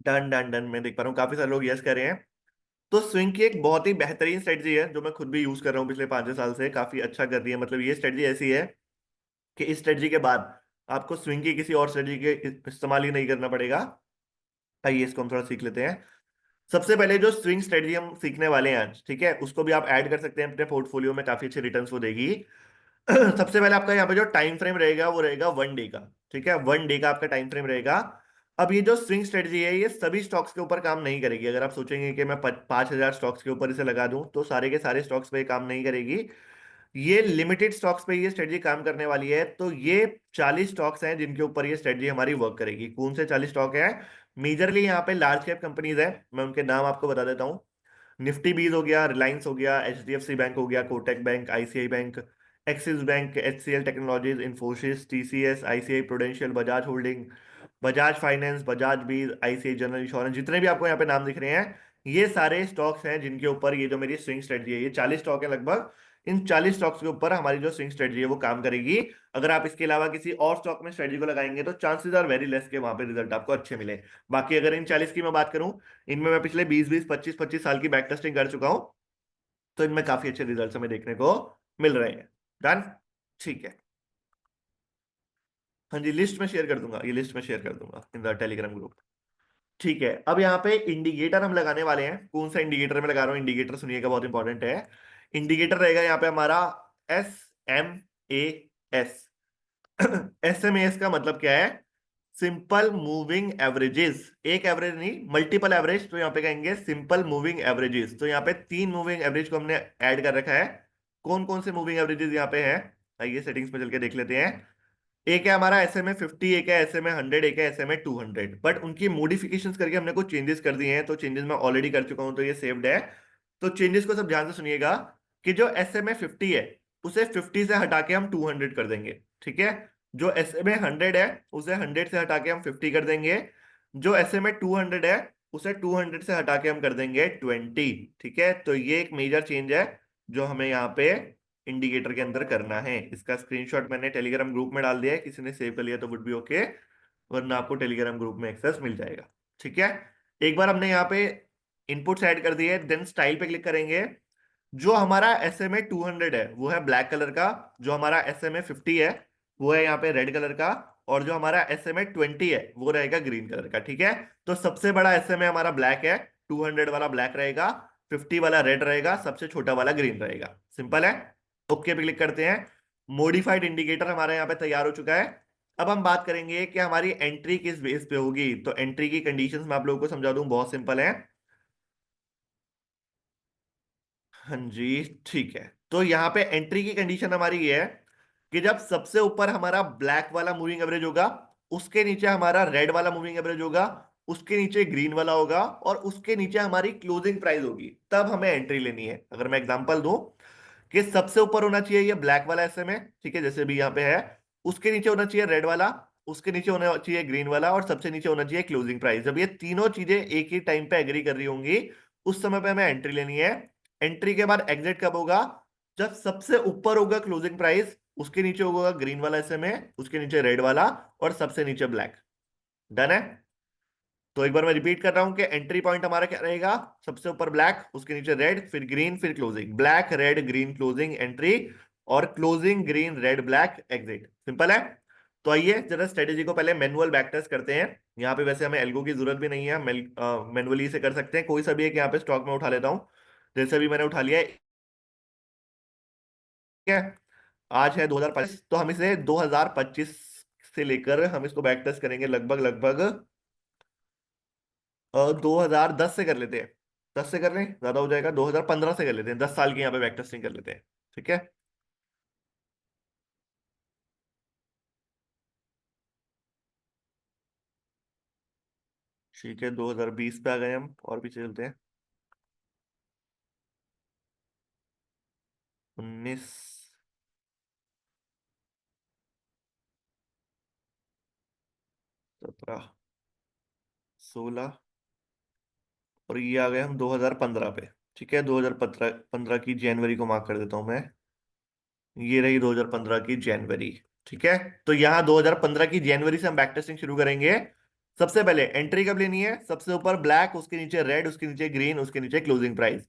Done done done, मैं देख पा रहा हूँ काफी सारे लोग यस कर रहे हैं। तो स्विंग की एक बहुत ही बेहतरीन स्ट्रेटजी है जो मैं खुद भी यूज कर रहा हूँ पिछले 5 6 साल से, काफी अच्छा कर रही है। मतलब ये स्ट्रेटजी ऐसी है कि इस स्ट्रेटजी के बाद आपको स्विंग की किसी और स्ट्रेटजी के इस्तेमाल ही नहीं करना पड़ेगा। आइए इसको हम थोड़ा सीख लेते हैं। सबसे पहले जो स्विंग स्ट्रेटजी हम सीखने वाले हैं आज, ठीक है, उसको भी आप ऐड कर सकते हैं अपने पोर्टफोलियो में, काफी अच्छे रिटर्न्स वो देगी। सबसे पहले आपका यहाँ पे जो टाइम फ्रेम रहेगा वो रहेगा 1 डे का। ठीक है, 1 डे का आपका टाइम फ्रेम रहेगा। अब ये जो स्विंग स्ट्रेटजी है ये सभी स्टॉक्स के ऊपर काम नहीं करेगी। अगर आप सोचेंगे कि मैं 5,000 स्टॉक्स के ऊपर इसे लगा दूं तो सारे के सारे स्टॉक्स पे काम नहीं करेगी। ये लिमिटेड स्टॉक्स पे ये स्ट्रेटजी काम करने वाली है। तो ये 40 स्टॉक्स हैं जिनके ऊपर ये स्ट्रेटजी हमारी वर्क करेगी। कौन से 40 स्टॉक हैं? मेजरली यहाँ पे लार्ज कैप कंपनीज है, मैं उनके नाम आपको बता देता हूँ। निफ्टी बीज हो गया, रिलायंस हो गया, एचडीएफसी बैंक हो गया, Kotak bank, ICI bank, axis bank, HCL technologies, Infosys, TCS, ICI prudential, Bajaj holding, Bajaj finance, Bajaj बीज, आईसीआई जनरल इंश्योरेंस, जितने भी आपको यहाँ पे नाम दिख रहे हैं ये सारे स्टॉक्स हैं जिनके ऊपर ये जो मेरी स्विंग स्ट्रेटजी है, ये 40 स्टॉक है लगभग। इन 40 स्टॉक्स के ऊपर हमारी जो स्विंग स्ट्रेटजी है वो काम करेगी। अगर आप इसके अलावा किसी और स्टॉक में स्ट्रेटजी को लगाएंगे तो चांसेस आर वेरी लेस के वहां पे रिजल्ट आपको अच्छे मिले। बाकी अगर इन 40 की मैं बात करूं, इनमें मैं पिछले 20 20 25 25 साल की बैक टेस्टिंग कर चुका हूं, तो इनमें काफी अच्छे रिजल्ट्स हमें देखने को मिल रहे हैं। डन। ठीक है। हाँ जी, लिस्ट में शेयर कर दूंगा, ये लिस्ट में शेयर कर दूंगा इन द टेलीग्राम ग्रुप। ठीक है। अब यहाँ पे इंडिकेटर हम लगाने वाले हैं। कौन सा इंडिकेटर मैं लगा रहा हूँ, इंडिकेटर सुनिएगा, बहुत इंपॉर्टेंट है। इंडिकेटर रहेगा यहाँ पे हमारा SMAS। SMAS का मतलब क्या है? सिंपल मूविंग एवरेजेस, एक एवरेज नहीं मल्टीपल एवरेज, तो यहाँ पे कहेंगे सिंपल मूविंग एवरेजेस। तो यहाँ पे तीन मूविंग एवरेज को हमने ऐड कर रखा है। कौन कौन से मूविंग एवरेजेस यहाँ पे है, आइए सेटिंग्स पे चल के देख लेते हैं। एक है हमारा SMA 50, एक है SMA 100, एक है SMA 200, बट उनकी मॉडिफिकेशंस करके हमने कुछ चेंजेस कर दिए हैं, तो चेंजेस मैं ऑलरेडी कर चुका हूं, तो ये सेव्ड है। तो चेंजेस को सब ध्यान से सुनिएगा कि जो SMA 50 है उसे 50 से हटा के हम 200 कर देंगे, ठीक है। जो SMA 100 है उसे 100 से हटा के हम 50 कर देंगे। जो SMA 200 है उसे 200 से हटा के हम कर देंगे 20, ठीक है। तो ये एक मेजर चेंज है जो हमें यहाँ पे इंडिकेटर के अंदर करना है। इसका स्क्रीनशॉट मैंने टेलीग्राम ग्रुप में डाल दिया है, किसी ने सेव कर लिया तो वुड बी ओके, वरना आपको टेलीग्राम ग्रुप में एक्सेस मिल जाएगा, ठीक है। एक बार हमने यहाँ पे इनपुट्स ऐड कर दिए, देन स्टाइल पे क्लिक करेंगे। जो हमारा SMA 200 है वो है ब्लैक कलर का, जो हमारा SMA 50 है वो है यहाँ पे रेड कलर का, और जो हमारा SMA 20 है वो रहेगा ग्रीन कलर का, ठीक है। तो सबसे बड़ा SMA हमारा ब्लैक है, 200 वाला ब्लैक रहेगा, 50 वाला रेड रहेगा, सबसे छोटा वाला ग्रीन रहेगा। सिंपल है। ओके पे क्लिक करते हैं। मॉडिफाइड इंडिकेटर हमारे यहाँ पे तैयार हो चुका है। अब हम बात करेंगे कि हमारी एंट्री किस बेस पे होगी। तो एंट्री की कंडीशंस मैं आप लोगों को समझा दूं, बहुत सिंपल है। हाँ जी, ठीक है। तो यहाँ पे एंट्री की कंडीशन हमारी ये है कि जब सबसे ऊपर हमारा ब्लैक वाला मूविंग एवरेज होगा, उसके नीचे हमारा रेड वाला मूविंग एवरेज होगा, उसके नीचे ग्रीन वाला होगा, और उसके नीचे हमारी क्लोजिंग प्राइस होगी, तब हमें एंट्री लेनी है। अगर मैं एग्जांपल दूं कि सबसे ऊपर होना चाहिए ये ब्लैक वाला SMA, ठीक है, जैसे भी यहाँ पे है, उसके नीचे होना चाहिए रेड वाला, उसके नीचे होना चाहिए ग्रीन वाला, और सबसे नीचे होना चाहिए क्लोजिंग प्राइस। जब ये तीनों चीजें एक ही टाइम पे एग्री कर रही होंगी, उस समय पे हमें एंट्री लेनी है। एंट्री के बाद एग्जिट कब होगा, जब सबसे ऊपर होगा क्लोजिंग प्राइस, उसके नीचे होगा ग्रीन वाला SMA, उसके नीचे रेड वाला, और सबसे नीचे ब्लैक। डन है। तो एक बार मैं रिपीट कर रहा हूं कि एंट्री पॉइंट हमारा क्या रहेगा, सबसे ऊपर ब्लैक, उसके नीचे रेड, फिर ग्रीन, फिर closing, black red green closing entry, और closing green red black exit. Simple है। तो आइए जरा स्ट्रेटेजी को पहले मैनुअल बैक टेस्ट करते हैं। यहाँ पे वैसे हमें एल्गो की जरूरत भी नहीं है, मैनुअली से कर सकते हैं। कोई सा भी एक यहाँ पे स्टॉक में उठा लेता हूँ, जैसे भी मैंने उठा लिया है, ठीक है। आज है 2025, तो हम इसे 2025 से लेकर हम इसको बैक टेस्ट करेंगे लगभग लगभग 2010 से कर लेते हैं। 10 से कर लें ज्यादा हो जाएगा, 2015 से कर लेते हैं, 10 साल की यहाँ पे बैक टेस्टिंग कर लेते हैं, ठीक है। ठीक है, 2020 पे आ गए हम, और पीछे चलते हैं। 19, 17, 16, और ये आ गए हम 2015 पे। ठीक है, 2015 15 की जनवरी को मार्क कर देता हूं मैं। ये रही 2015 की जनवरी। ठीक है। तो यहाँ 2015 की जनवरी से हम बैक टेस्टिंग शुरू करेंगे। सबसे पहले एंट्री कब लेनी है, सबसे ऊपर ब्लैक, उसके नीचे रेड, उसके नीचे ग्रीन, उसके नीचे क्लोजिंग प्राइस।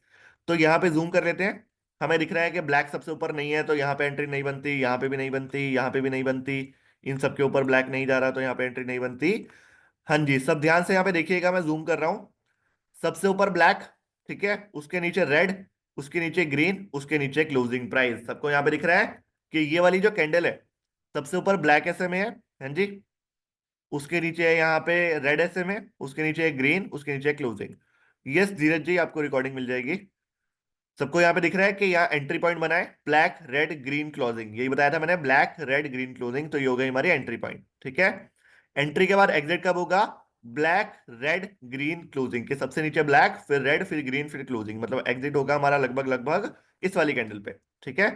तो यहाँ पे जूम कर लेते हैं। हमें दिख रहा है कि ब्लैक सबसे ऊपर नहीं है, तो यहाँ पे एंट्री नहीं बनती, यहाँ पे भी नहीं बनती, यहाँ पे भी नहीं बनती। इन सबके ऊपर ब्लैक नहीं जा रहा, तो यहाँ पे एंट्री नहीं बनती। हाँ जी, सब ध्यान से यहाँ पे देखिएगा, मैं जूम कर रहा हूँ। सबसे ऊपर ब्लैक, ठीक है, उसके नीचे रेड, उसके नीचे ग्रीन, उसके नीचे क्लोजिंग प्राइस। सबको यहाँ पे दिख रहा है कि ये वाली जो कैंडल है, सबसे ऊपर ब्लैक SMA है, हाँ जी, उसके नीचे है यहाँ पे रेड SMA, उसके नीचे है ग्रीन, उसके नीचे क्लोजिंग। यस धीरज जी, आपको रिकॉर्डिंग मिल जाएगी। सबको यहाँ पे दिख रहा है कि यहाँ एंट्री पॉइंट बना है ब्लैक रेड ग्रीन क्लोजिंग, यही बताया था मैंने, ब्लैक रेड ग्रीन क्लोजिंग, तो ये हो गई हमारी एंट्री पॉइंट। ठीक है। एंट्री के बाद एग्जिट कब होगा, ब्लैक रेड ग्रीन क्लोजिंग के सबसे नीचे ब्लैक, फिर रेड, फिर ग्रीन, फिर क्लोजिंग, मतलब एग्जिट होगा हमारा लगभग लगभग इस वाली कैंडल पे। ठीक है।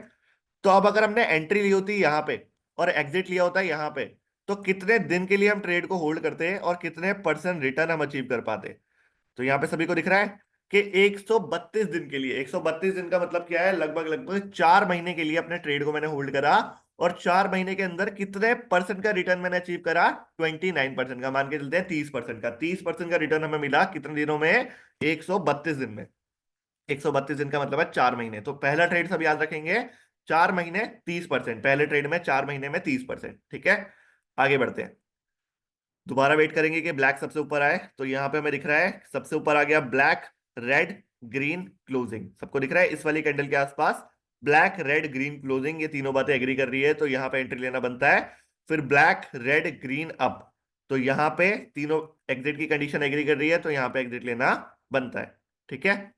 तो अब अगर हमने एंट्री ली होती यहाँ पे और एग्जिट लिया होता है यहाँ पे, तो कितने दिन के लिए हम ट्रेड को होल्ड करते हैं और कितने % रिटर्न हम अचीव कर पाते। तो यहाँ पे सभी को दिख रहा है कि 132 दिन के लिए, 132 दिन का मतलब क्या है, लगभग लगभग 4 महीने के लिए अपने ट्रेड को मैंने होल्ड करा, और 4 महीने के अंदर कितने % का रिटर्न मैंने अचीव करा, 29% का, मान के चलते हैं 30% का, 30% का रिटर्न हमें मिला कितने दिनों में, 132 दिन में। 132 दिन का मतलब है 4 महीने। तो पहला ट्रेड सब याद रखेंगे, 4 महीने 30%, पहले ट्रेड में 4 महीने में 30%। ठीक है। आगे बढ़ते हैं। दोबारा वेट करेंगे कि ब्लैक सबसे ऊपर आए, तो यहां पे हमें दिख रहा है सबसे ऊपर आ गया ब्लैक रेड ग्रीन क्लोजिंग, सबको दिख रहा है इस वाली कैंडल के आसपास ब्लैक रेड ग्रीन क्लोजिंग, ये तीनों बातें एग्री कर रही है, तो यहां पे एंट्री लेना बनता है। फिर ब्लैक रेड ग्रीन अप, तो यहाँ पे तीनों एग्जिट की कंडीशन एग्री कर रही है, तो यहाँ पे एग्जिट लेना बनता है। ठीक है,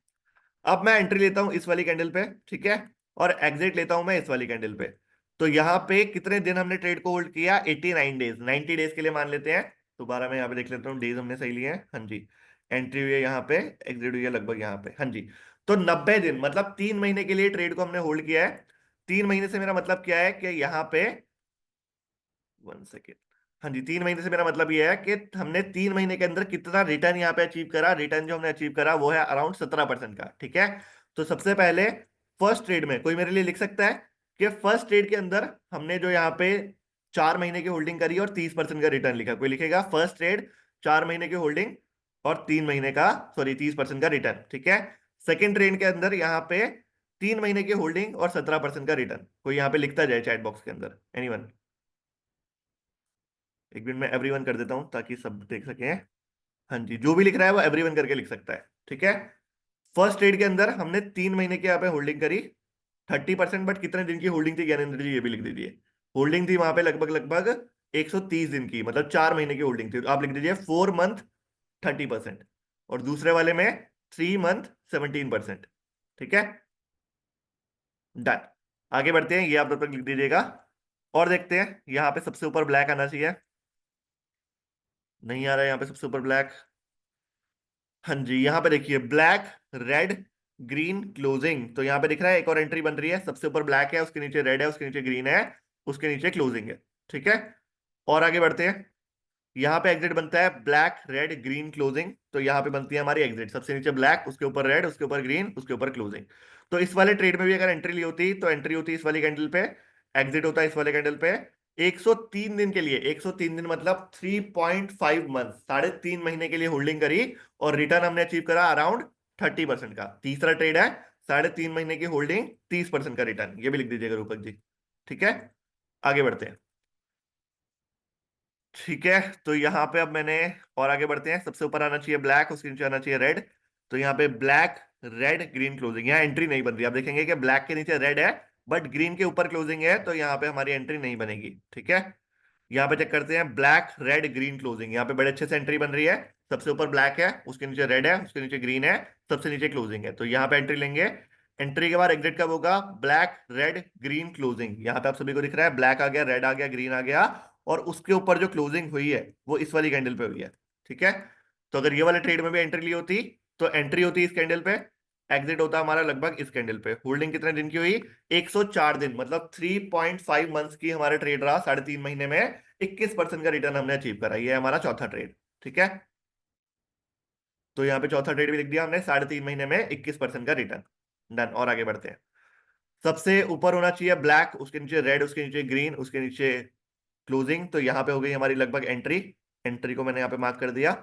अब मैं एंट्री लेता हूं इस वाली कैंडल पे, ठीक है, और एग्जिट लेता हूं मैं इस वाली कैंडल पे। तो यहाँ पे कितने दिन हमने ट्रेड को होल्ड किया? 89 डेज, 90 डेज के लिए मान लेते हैं। दोबारा मैं यहाँ पे देख लेता हूँ, डेज हमने सही लिए हैं, हाँ जी। एंट्री हुई है यहाँ पे, एग्जिट हुई है लगभग यहाँ पे, हाँ जी। तो 90 दिन मतलब 3 महीने के लिए ट्रेड को हमने होल्ड किया है। 3 महीने से मेरा मतलब क्या है कि यहाँ पे, 1 सेकेंड, हाँ जी, 3 महीने से मेरा मतलब ये है कि हमने 3 महीने के अंदर कितना रिटर्न यहाँ पे अचीव करा। रिटर्न जो हमने अचीव करा वो है अराउंड 17% का। ठीक है, तो सबसे पहले फर्स्ट ट्रेड में कोई मेरे लिए लिख सकता है कि फर्स्ट ट्रेड के अंदर हमने जो यहाँ पे 4 महीने की होल्डिंग करी और 30% का रिटर्न लिखा? कोई लिखेगा फर्स्ट ट्रेड 4 महीने की होल्डिंग और 3 महीने का, सॉरी 30% का रिटर्न। ठीक है, सेकेंड ट्रेड के अंदर यहाँ पे 3 महीने की होल्डिंग और 17% का रिटर्न। कोई यहाँ पे लिखता जाए चैट बॉक्स के अंदर, एनीवन? एक मिनट में एवरीवन कर देता हूं ताकि सब देख सकें। हाँ जी, जो भी लिख रहा है वो एवरीवन करके लिख सकता है। ठीक है, फर्स्ट ट्रेड के अंदर हमने 3 महीने की यहाँ पे होल्डिंग करी 30%, बट कितने दिन की होल्डिंग थी ज्ञानेंद्र जी ये भी लिख दीजिए। होल्डिंग थी वहां पे लगभग लगभग 130 दिन की, मतलब 4 महीने की होल्डिंग थी। तो आप लिख दीजिए 4 मंथ 30%, और दूसरे वाले में 3 मंथ 17%। ठीक है, डन। आगे बढ़ते हैं, ये आप तब तक लिख दीजिएगा। और देखते हैं, यहाँ पे सबसे ऊपर ब्लैक आना चाहिए, नहीं आ रहा है यहाँ पे सबसे ऊपर ब्लैक। हाँ जी, यहाँ पे देखिए ब्लैक रेड ग्रीन क्लोजिंग, तो यहाँ पे दिख रहा है एक और एंट्री बन रही है। सबसे ऊपर ब्लैक है, उसके नीचे रेड है, उसके नीचे ग्रीन है, उसके नीचे क्लोजिंग है। ठीक है, और आगे बढ़ते हैं। यहाँ पे एग्जिट बनता है ब्लैक रेड ग्रीन क्लोजिंग, तो यहाँ पे बनती है हमारी एग्जिट। सबसे नीचे ब्लैक, उसके ऊपर रेड, उसके ऊपर ग्रीन, उसके ऊपर क्लोजिंग। तो इस वाले ट्रेड में भी अगर एंट्री ली होती तो एंट्री होती इस वाली कैंडल पे, एग्जिट होता है इस वाले कैंडल पे। 103 दिन के लिए, 103 दिन मतलब 3.5 मंथ, 3.5 महीने के लिए होल्डिंग करी और रिटर्न हमने अचीव करा अराउंड 30% का। तीसरा ट्रेड है, 3.5 महीने की होल्डिंग, 30% का रिटर्न, ये भी लिख दीजिएगा रूपक जी। ठीक है, आगे बढ़ते हैं। ठीक है, तो यहाँ पे अब मैंने, और आगे बढ़ते हैं, सबसे ऊपर आना चाहिए ब्लैक, उसके नीचे आना चाहिए रेड। तो यहाँ पे ब्लैक रेड ग्रीन क्लोजिंग, यहाँ एंट्री नहीं बन रही। आप देखेंगे कि ब्लैक के नीचे रेड है बट ग्रीन के ऊपर क्लोजिंग है, तो यहाँ पे हमारी एंट्री नहीं बनेगी। ठीक है, यहाँ पे चेक करते हैं ब्लैक रेड ग्रीन क्लोजिंग, यहाँ पे बड़े अच्छे से एंट्री बन रही है। सबसे ऊपर ब्लैक है, उसके नीचे रेड है, उसके नीचे ग्रीन है, सबसे नीचे क्लोजिंग है, तो यहाँ पे एंट्री लेंगे। एंट्री के बाद एग्जिट कब होगा? ब्लैक रेड ग्रीन क्लोजिंग, यहाँ पे आप सभी को दिख रहा है ब्लैक आ गया, रेड आ गया, ग्रीन आ गया, और उसके ऊपर जो क्लोजिंग हुई है वो इस वाली कैंडल पे हुई है। ठीक है, तो अगर ये वाले ट्रेड में भी एंट्री ली होती तो एंट्री होती इस कैंडल पे, एग्जिट होता हमारा लगभग इस कैंडल पे। होल्डिंग कितने दिन की हुई? 104 दिन, मतलब 3.5 मंथ्स की हमारा ट्रेड रहा। 3.5 महीने में 21% का रिटर्न हमने अचीव करा। ये है हमारा चौथा ट्रेड। ठीक है, तो यहाँ पे चौथा ट्रेड भी लिख दिया हमने, 3.5 महीने में 21% का रिटर्न। डन, और आगे बढ़ते हैं। सबसे ऊपर होना चाहिए ब्लैक, उसके नीचे रेड, उसके नीचे ग्रीन, उसके नीचे क्लोजिंग, तो यहाँ पे हो गई हमारी लगभग एंट्री। एंट्री को मैंने यहाँ पे मार्क कर दिया।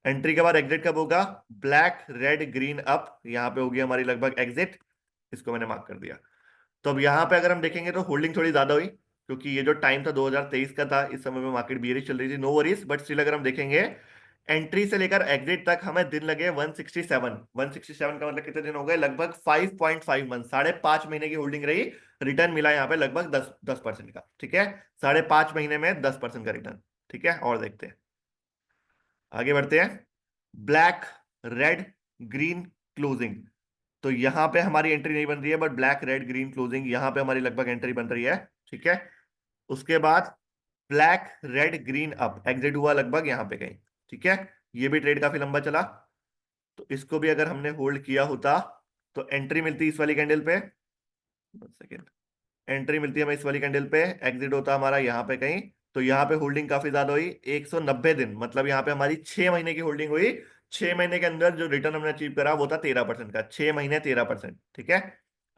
एंट्री के बाद एग्जिट कब होगा? ब्लैक रेड ग्रीन अप, यहाँ पे होगी हमारी लगभग एग्जिट, इसको मैंने मार्क कर दिया। तो अब यहाँ पे अगर हम देखेंगे तो होल्डिंग थोड़ी ज्यादा हुई, क्योंकि ये जो टाइम था 2023 का था, इस समय में मार्केट बियरिश चल रही थी, नो वरीज, बट स्टिल अगर हम देखेंगे एंट्री से लेकर एग्जिट तक हमें दिन लगे 167। 167 का मतलब कितने दिन हो गए? लगभग 5.5 मंथ, 5.5 महीने की होल्डिंग रही। रिटर्न मिला यहाँ पे लगभग 10% का। ठीक है, 5.5 महीने में 10% का रिटर्न। ठीक है, और देखते हैं, आगे बढ़ते हैं। ब्लैक रेड ग्रीन क्लोजिंग, तो यहां पे हमारी एंट्री नहीं बन रही है, but black red green closing यहां पे हमारी लगभग एंट्री बन रही है। ठीक है, उसके बाद black red green up, exit हुआ लगभग यहां पे कहीं। ठीक है, ये भी ट्रेड काफी लंबा चला, तो इसको भी अगर हमने होल्ड किया होता तो एंट्री मिलती इस वाली कैंडल पे। सेकेंड, एंट्री मिलती है हमें इस वाली कैंडल पे, एग्जिट होता हमारा यहाँ पे कहीं। तो यहाँ पे होल्डिंग काफी ज्यादा हुई, 190 दिन, मतलब यहाँ पे हमारी 6 महीने की होल्डिंग हुई। 6 महीने के अंदर जो रिटर्न हमने अचीव करा वो था 13% का। 6 महीने 13%। ठीक है,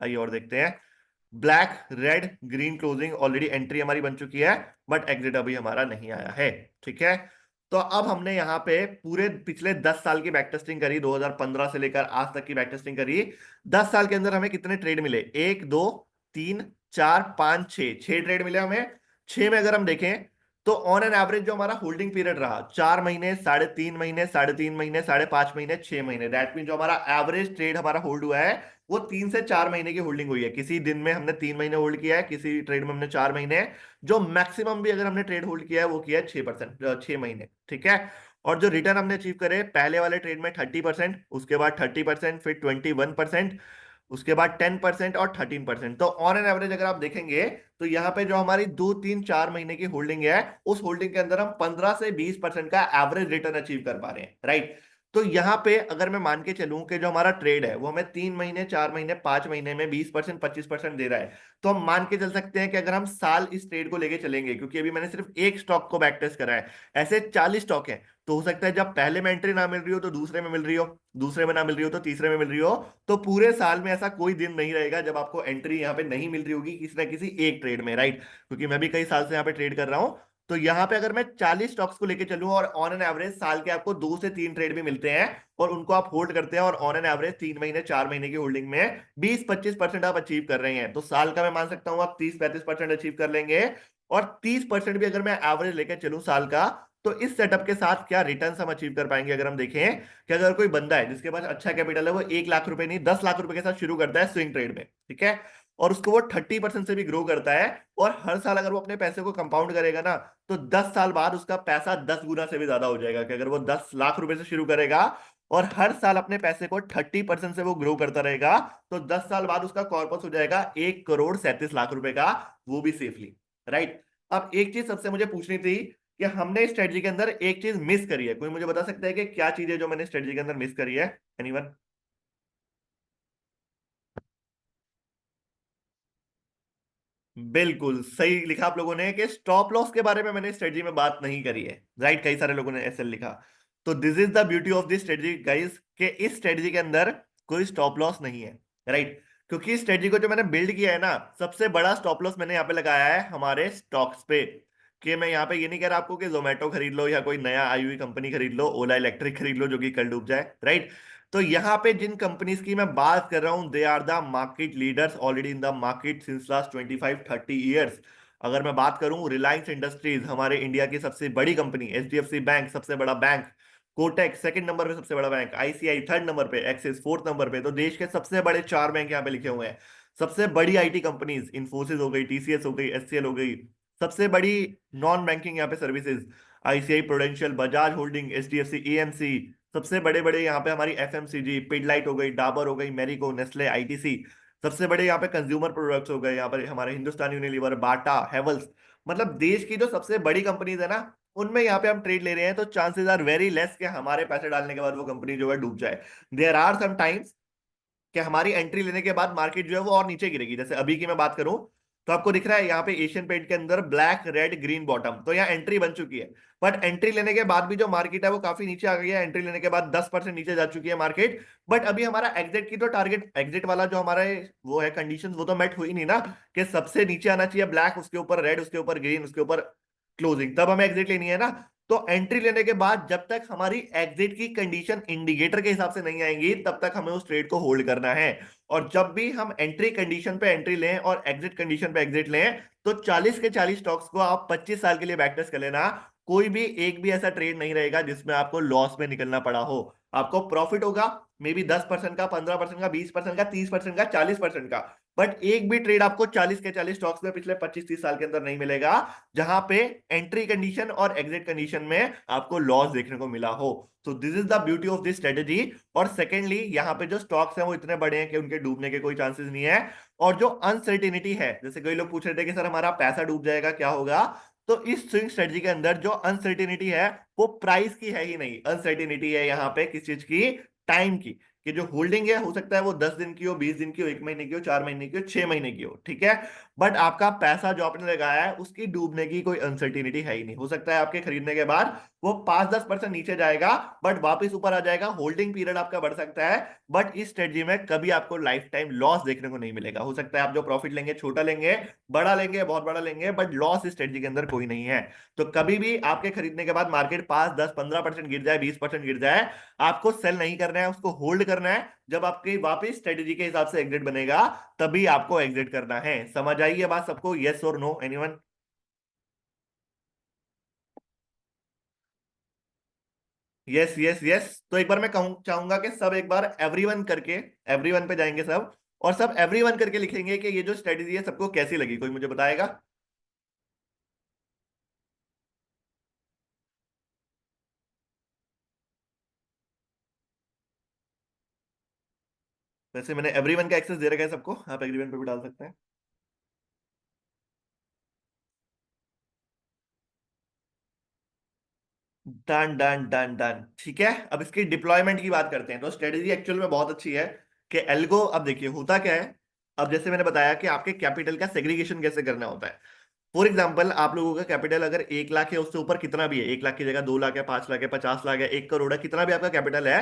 आइए और देखते हैं। Black red green closing, already entry हमारी बन चुकी है, बट एग्जिट अभी हमारा नहीं आया है। ठीक है, तो अब हमने यहाँ पे पूरे पिछले 10 साल की बैक टेस्टिंग करी, 2015 से लेकर आज तक की बैक टेस्टिंग करी। 10 साल के अंदर हमें कितने ट्रेड मिले? 1 2 3 4 5 6, 6 ट्रेड मिले हमें। 6 में अगर हम देखें तो ऑन एन एवरेज जो हमारा होल्डिंग पीरियड रहा, 4 महीने, 3.5 महीने, 3.5 महीने, 5.5 महीने, 6 महीने, दैट मीन जो हमारा एवरेज ट्रेड हमारा होल्ड हुआ है वो 3 से 4 महीने की होल्डिंग हुई है। किसी दिन में हमने 3 महीने होल्ड किया है, किसी ट्रेड में हमने 4 महीने। जो मैक्सिमम भी अगर हमने ट्रेड होल्ड किया है वो किया है 6%, 6 महीने, ठीक है। और जो रिटर्न हमने अचीव करे पहले वाले ट्रेड में 30%, उसके बाद 30%, फिर 21%, उसके बाद 10% और 13%। तो ऑन एन एवरेज अगर आप देखेंगे तो यहाँ पे जो हमारी 2 3 4 महीने की होल्डिंग है, उस होल्डिंग के अंदर हम 15 से 20% का एवरेज रिटर्न अचीव कर पा रहे हैं, राइट। तो यहाँ पे अगर मैं मान के चलूं कि जो हमारा ट्रेड है वो हमें 3 महीने, 4 महीने, 5 महीने में 20%, 25% दे रहा है, तो हम मान के चल सकते हैं कि अगर हम साल इस ट्रेड को लेके चलेंगे, क्योंकि अभी मैंने सिर्फ एक स्टॉक को बैक टेस्ट करा है, ऐसे 40 स्टॉक है, तो हो सकता है जब पहले में एंट्री ना मिल रही हो तो दूसरे में मिल रही हो, दूसरे में ना मिल रही हो तो तीसरे में मिल रही हो। तो पूरे साल में ऐसा कोई दिन नहीं रहेगा जब आपको एंट्री यहाँ पे नहीं मिल रही होगी किसी ना किसी एक ट्रेड में, राइट। क्योंकि मैं भी कई साल से यहाँ पे ट्रेड कर रहा हूँ। तो यहाँ पे अगर मैं 40 स्टॉक्स को लेके चलूं और ऑन एन एवरेज साल के आपको 2 से 3 ट्रेड भी मिलते हैं और उनको आप होल्ड करते हैं, और ऑन एन एवरेज 3 महीने, 4 महीने की होल्डिंग में 20-25% आप अचीव कर रहे हैं, तो साल का मैं मान सकता हूं आप 30-35% अचीव कर लेंगे। और 30% भी अगर मैं एवरेज लेकर चलूं साल का, तो इस सेटअप के साथ क्या रिटर्न्स हम अचीव कर पाएंगे, अगर हम देखें कि अगर कोई बंदा है जिसके पास अच्छा कैपिटल है, वो 1 लाख रुपए नहीं 10 लाख रुपए के साथ शुरू करता है स्विंग ट्रेड में, ठीक है, और उसको वो 30% से भी ग्रो करता है, और हर साल अगर वो अपने पैसे को कंपाउंड करेगा ना, तो 10 साल बाद उसका पैसा 10 गुना से भी ज्यादा हो जाएगा। कि अगर वो 10 लाख रुपए से शुरू करेगा और हर साल अपने पैसे को 30% से वो ग्रो करता रहेगा, तो 10 साल बाद उसका कॉर्पस हो जाएगा 1 करोड़ 37 लाख रुपए का, वो भी सेफली, राइट। अब एक चीज सबसे मुझे पूछनी थी कि हमने इस स्ट्रेटजी के अंदर एक चीज मिस करी है, कोई मुझे बता सकता है कि क्या चीज है जो मैंने स्ट्रेटजी के अंदर मिस करी है? एनीवन? बिल्कुल सही लिखा आप लोगों ने कि स्टॉप लॉस के बारे में मैंने स्ट्रेटजी में बात नहीं करी है, राइट। कई सारे लोगों ने ऐसे लिखा। तो this is the beauty of this strategy guys, कि इस स्ट्रेटजी के अंदर कोई स्टॉप लॉस नहीं है, राइट। क्योंकि इस स्ट्रेटजी को जो मैंने बिल्ड किया है ना, सबसे बड़ा स्टॉप लॉस मैंने यहाँ पे लगाया है हमारे स्टॉक्स पे। कि मैं यहाँ पे ये नहीं कह रहा आपको कि जोमेटो खरीद लो या कोई नया आई हुई कंपनी खरीद लो, ओला इलेक्ट्रिक खरीद लो जो कि कल डूब जाए, राइट। तो यहाँ पे जिन कंपनीज की मैं बात कर रहा हूं, they are the market leaders already in the market since last 25-30 years. अगर मैं बात करूं रिलायंस इंडस्ट्रीज, हमारे इंडिया की सबसे बड़ी कंपनी, एचडीएफसी बैंक सबसे बड़ा बैंक, कोटक सेकंड नंबर पे सबसे बड़ा बैंक, आईसीआई थर्ड नंबर पे, एक्सिस फोर्थ नंबर पे, तो देश के सबसे बड़े 4 बैंक यहाँ पे लिखे हुए हैं। सबसे बड़ी आईटी कंपनीज, इंफोसिस हो गई, टीसीएस हो गई, एचसीएल हो गई। सबसे बड़ी नॉन बैंकिंग यहाँ पे services, ICI prudential, Bajaj holding, HDFC, AMC. सबसे बड़े बड़े यहाँ पे हमारी एफएमसीजी, पिडलाइट हो गई, डाबर हो गई, मैरिको, नेस्ले, आईटीसी। सबसे बड़े यहाँ पे कंज्यूमर प्रोडक्ट्स हो गए, यहाँ पर हमारे हिंदुस्तान यूनिलीवर, बाटा, हेवल्स। मतलब देश की जो सबसे बड़ी कंपनीज है ना, उनमें यहाँ पे हम ट्रेड ले रहे हैं, तो चांसेस आर वेरी लेस कि हमारे पैसे डालने के बाद वो कंपनी जो है डूब जाए। देयर आर सम टाइम्स कि हमारी एंट्री लेने के बाद मार्केट जो है वो और नीचे गिरेगी। जैसे अभी की मैं बात करूं तो आपको दिख रहा है यहाँ पे एशियन पेंट के अंदर ब्लैक रेड ग्रीन बॉटम, तो यहाँ एंट्री बन चुकी है। बट एंट्री लेने के बाद भी जो मार्केट है वो काफी नीचे आ गई है, एंट्री लेने के बाद 10% नीचे जा चुकी है मार्केट। बट अभी हमारा एग्जिट की तो टारगेट, एग्जिट वाला जो हमारा वो है कंडीशन, वो तो मेट हुई नहीं ना, कि सबसे नीचे आना चाहिए ब्लैक, उसके ऊपर रेड, उसके ऊपर ग्रीन, उसके ऊपर क्लोजिंग, तब हमें एग्जिट लेनी है ना। तो एंट्री लेने के बाद जब तक हमारी एग्जिट की कंडीशन इंडिकेटर के हिसाब से नहीं आएंगी, तब तक हमें उस ट्रेड को होल्ड करना है। और जब भी हम एंट्री कंडीशन पे एंट्री लें और एग्जिट कंडीशन पे एग्जिट लें, तो 40 के 40 स्टॉक्स को आप 25 साल के लिए बैक टेस्ट कर लेना। कोई भी एक भी ऐसा ट्रेड नहीं रहेगा जिसमें आपको लॉस में निकलना पड़ा हो। आपको प्रॉफिट होगा मे बी 10% का, 15% का, 20% का, 30% का, 40% का। बट एक भी ट्रेड आपको 40 के 40 स्टॉक्स में पिछले 25-30 साल के अंदर नहीं मिलेगा जहां पे एंट्री कंडीशन और एग्जिट कंडीशन में आपको लॉस देखने को मिला हो। तो this is the beauty of this strategy. और सेकेंडली यहाँ पे जो स्टॉक्स हैं वो इतने बड़े हैं कि उनके डूबने के कोई चांसेस नहीं है। और जो अनसर्टिनिटी है, जैसे कई लोग पूछ रहे थे कि सर हमारा पैसा डूब जाएगा क्या होगा, तो इस स्विंग स्ट्रेटजी के अंदर जो अनसर्टिनिटी है वो प्राइस की है ही नहीं, अनसर्टिनिटी है यहाँ पे किस चीज की, टाइम की। कि जो होल्डिंग है हो सकता है वो 10 दिन की हो, 20 दिन की हो, 1 महीने की हो, 4 महीने की हो, 6 महीने की हो, ठीक है। बट आपका पैसा जो आपने लगाया है उसकी डूबने की कोई अनसर्टिनिटी है ही नहीं। हो सकता है आपके खरीदने के बाद वो 5-10% नीचे जाएगा, बट वापस ऊपर आ जाएगा, होल्डिंग पीरियड आपका बढ़ सकता है। बट इस स्ट्रेटजी में कभी आपको लाइफ टाइम लॉस देखने को नहीं मिलेगा। हो सकता है आप जो प्रॉफिट लेंगे छोटा लेंगे, बड़ा लेंगे, बहुत बड़ा लेंगे, बट लॉस इस स्ट्रेटजी के अंदर कोई नहीं है। तो कभी भी आपके खरीदने के बाद मार्केट 5-10-15% गिर जाए, 20% गिर जाए, आपको सेल नहीं करना है, उसको होल्ड करना है। जब आपकी वापस स्ट्रेटजी के हिसाब से एग्जिट बनेगा, तभी आपको एग्जिट करना है। समझ आई ये बात सबको? यस और no, anyone? Yes yes yes, तो एक बार मैं कहूँ चाहूंगा कि सब एक बार एवरीवन करके, एवरीवन पे जाएंगे सब, और सब एवरीवन करके लिखेंगे कि ये जो स्ट्रेटेजी है सबको कैसी लगी, कोई मुझे बताएगा? वैसे मैंने एवरीवन का एक्सेस दे रखा है सबको, आप एवरीवन पे भी डाल सकते हैं। डन डन डन डन, ठीक है। अब इसकी डिप्लॉयमेंट की बात करते हैं। तो स्ट्रेटेजी एक्चुअल में बहुत अच्छी है कि एल्गो, अब देखिए होता क्या है। अब जैसे मैंने बताया कि आपके कैपिटल का सेग्रीगेशन कैसे करना होता है। फॉर एग्जाम्पल, आप लोगों का कैपिटल अगर 1 लाख है, उससे ऊपर कितना भी है, 1 लाख की जगह 2 लाख है, 5 लाख है, 50 लाख है, 1 करोड़ है, कितना भी आपका कैपिटल है,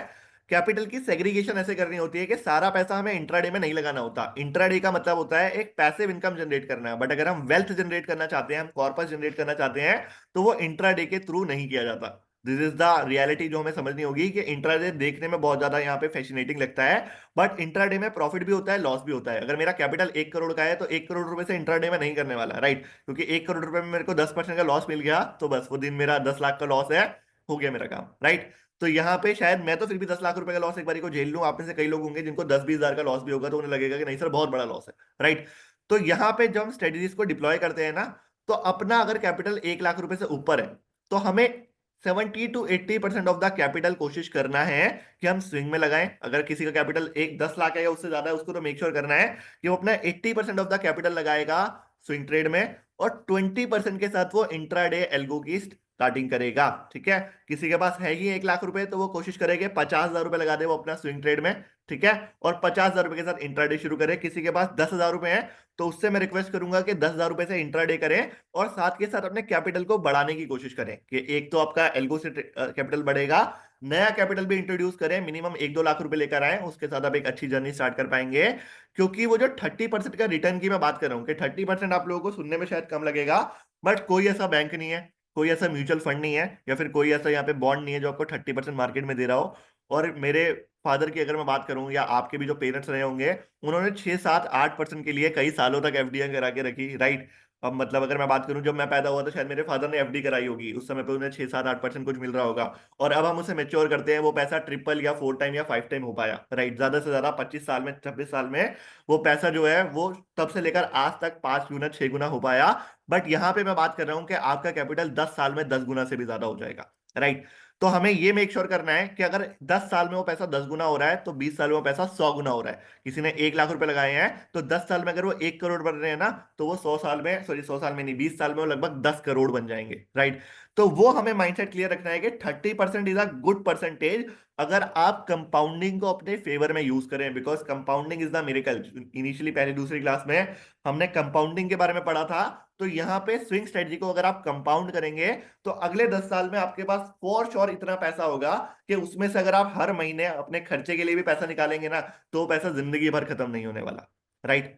कैपिटल की सेग्रीगेशन ऐसे करनी होती है कि सारा पैसा हमें इंट्राडे में नहीं लगाना होता। इंट्राडे का मतलब होता है एक पैसिव इनकम जनरेट करना है, बट अगर हम वेल्थ जनरेट करना चाहते हैं, हम कॉर्पस जनरेट करना चाहते हैं, तो वो इंट्राडे के थ्रू नहीं किया जाता। दिस इज द रियलिटी जो हमें समझनी होगी कि इंट्राडे देखने में बहुत ज्यादा यहाँ पे फैसिनेटिंग लगता है, बट इंट्राडे में प्रॉफिट भी होता है, लॉस भी होता है। अगर मेरा कैपिटल 1 करोड़ का है तो 1 करोड़ रुपए से इंट्राडे में नहीं करने वाला, राइट? क्योंकि 1 करोड़ रुपए में मेरे को 10% का लॉस मिल गया तो बस वो दिन मेरा 10 लाख का लॉस है, हो गया मेरा काम, राइट? तो यहाँ पे शायद मैं तो फिर भी 10 लाख रुपए का लॉस एक बारी को झेल लूं, आप में से कई लोग होंगे जिनको 10-20 हजार का लॉस भी होगा तो उन्हें लगेगा कि नहीं सर बहुत बड़ा लॉस है, राइट? तो यहाँ पे जब हम स्ट्रेटेजीज को डिप्लॉय करते हैं ना, तो अपना अगर कैपिटल 1 लाख रुपए से ऊपर है, तो हमें 70 to 80% ऑफ द कैपिटल कोशिश करना है कि हम स्विंग में लगाएं। अगर किसी का कैपिटल एक 10 लाख है या उससे ज्यादा है, उसको तो मेक श्योर करना है कि वो अपना 80% ऑफ द कैपिटल लगाएगा स्विंग ट्रेड में, और 20% के साथ वो इंट्राडे एल्गो की स्टार्टिंग करेगा, ठीक है? किसी के पास है ही 1 लाख रुपए तो वो कोशिश करेगा 50 हजार रुपए लगा दे वो अपना स्विंग ट्रेड में, ठीक है? और 50 हजार रुपए के साथ इंट्राडे शुरू करे। किसी के पास 10 हजार रुपए है तो उससे मैं रिक्वेस्ट करूंगा कि 10 हजार रुपए से इंट्राडे करें, और साथ के साथ अपने कैपिटल को बढ़ाने की कोशिश करें कि एक तो आपका एल्गो से कैपिटल बढ़ेगा, नया कैपिटल भी इंट्रोड्यूस करें, मिनिमम 1-2 लाख रुपए लेकर आए, उसके साथ आप एक अच्छी जर्नी स्टार्ट कर पाएंगे। क्योंकि वो जो 30% का रिटर्न की मैं बात कर रहा हूँ कि 30% आप लोगों को सुनने में शायद कम लगेगा, बट कोई ऐसा बैंक नहीं है, कोई ऐसा म्यूचुअल फंड नहीं है, या फिर कोई ऐसा यहाँ पे बॉन्ड नहीं है जो आपको 30% मार्केट में दे रहा हो। और मेरे फादर की अगर मैं बात करूं, या आपके भी जो पेरेंट्स रहे होंगे, उन्होंने 6-7-8% के लिए कई सालों तक एफडी करा के रखी, राइट? अब मतलब अगर मैं बात करूं, जब मैं पैदा हुआ तो शायद मेरे फादर ने एफडी कराई होगी, उस समय पे उन्हें 6-7-8% कुछ मिल रहा होगा। और अब हम उसे मेच्योर करते हैं, वो पैसा ट्रिपल या 4 टाइम या 5 टाइम हो पाया, राइट? ज्यादा से ज्यादा 25 साल में, 26 साल में वो पैसा जो है वो तब से लेकर आज तक 5 गुना 6 गुना हो पाया। बट यहाँ पे मैं बात कर रहा हूँ कि आपका कैपिटल 10 साल में 10 गुना से भी ज्यादा हो जाएगा, राइट? तो हमें ये मेक श्योर करना है कि अगर 10 साल में वो पैसा 10 गुना हो रहा है तो 20 साल में वो पैसा 100 गुना हो रहा है। किसी ने 1 लाख रुपए लगाए हैं तो 10 साल में अगर वो 1 करोड़ बन रहे हैं ना, तो वो 100 साल में, सॉरी 100 साल में नहीं, 20 साल में वो लगभग 10 करोड़ बन जाएंगे, राइट? तो वो हमें माइंडसेट क्लियर रखना है कि 30% इज अ गुड परसेंटेज, अगर आप कंपाउंडिंग को अपने फेवर में यूज करें, because compounding is the miracle. Initially पहले दूसरी क्लास में हमने कंपाउंडिंग के बारे में पढ़ा था। तो यहाँ पे स्विंग स्ट्रेटजी को अगर आप कंपाउंड करेंगे, तो अगले 10 साल में आपके पास फॉर श्योर इतना पैसा होगा कि उसमें से अगर आप हर महीने अपने खर्चे के लिए भी पैसा निकालेंगे ना, तो वो पैसा जिंदगी भर खत्म नहीं होने वाला, राइट?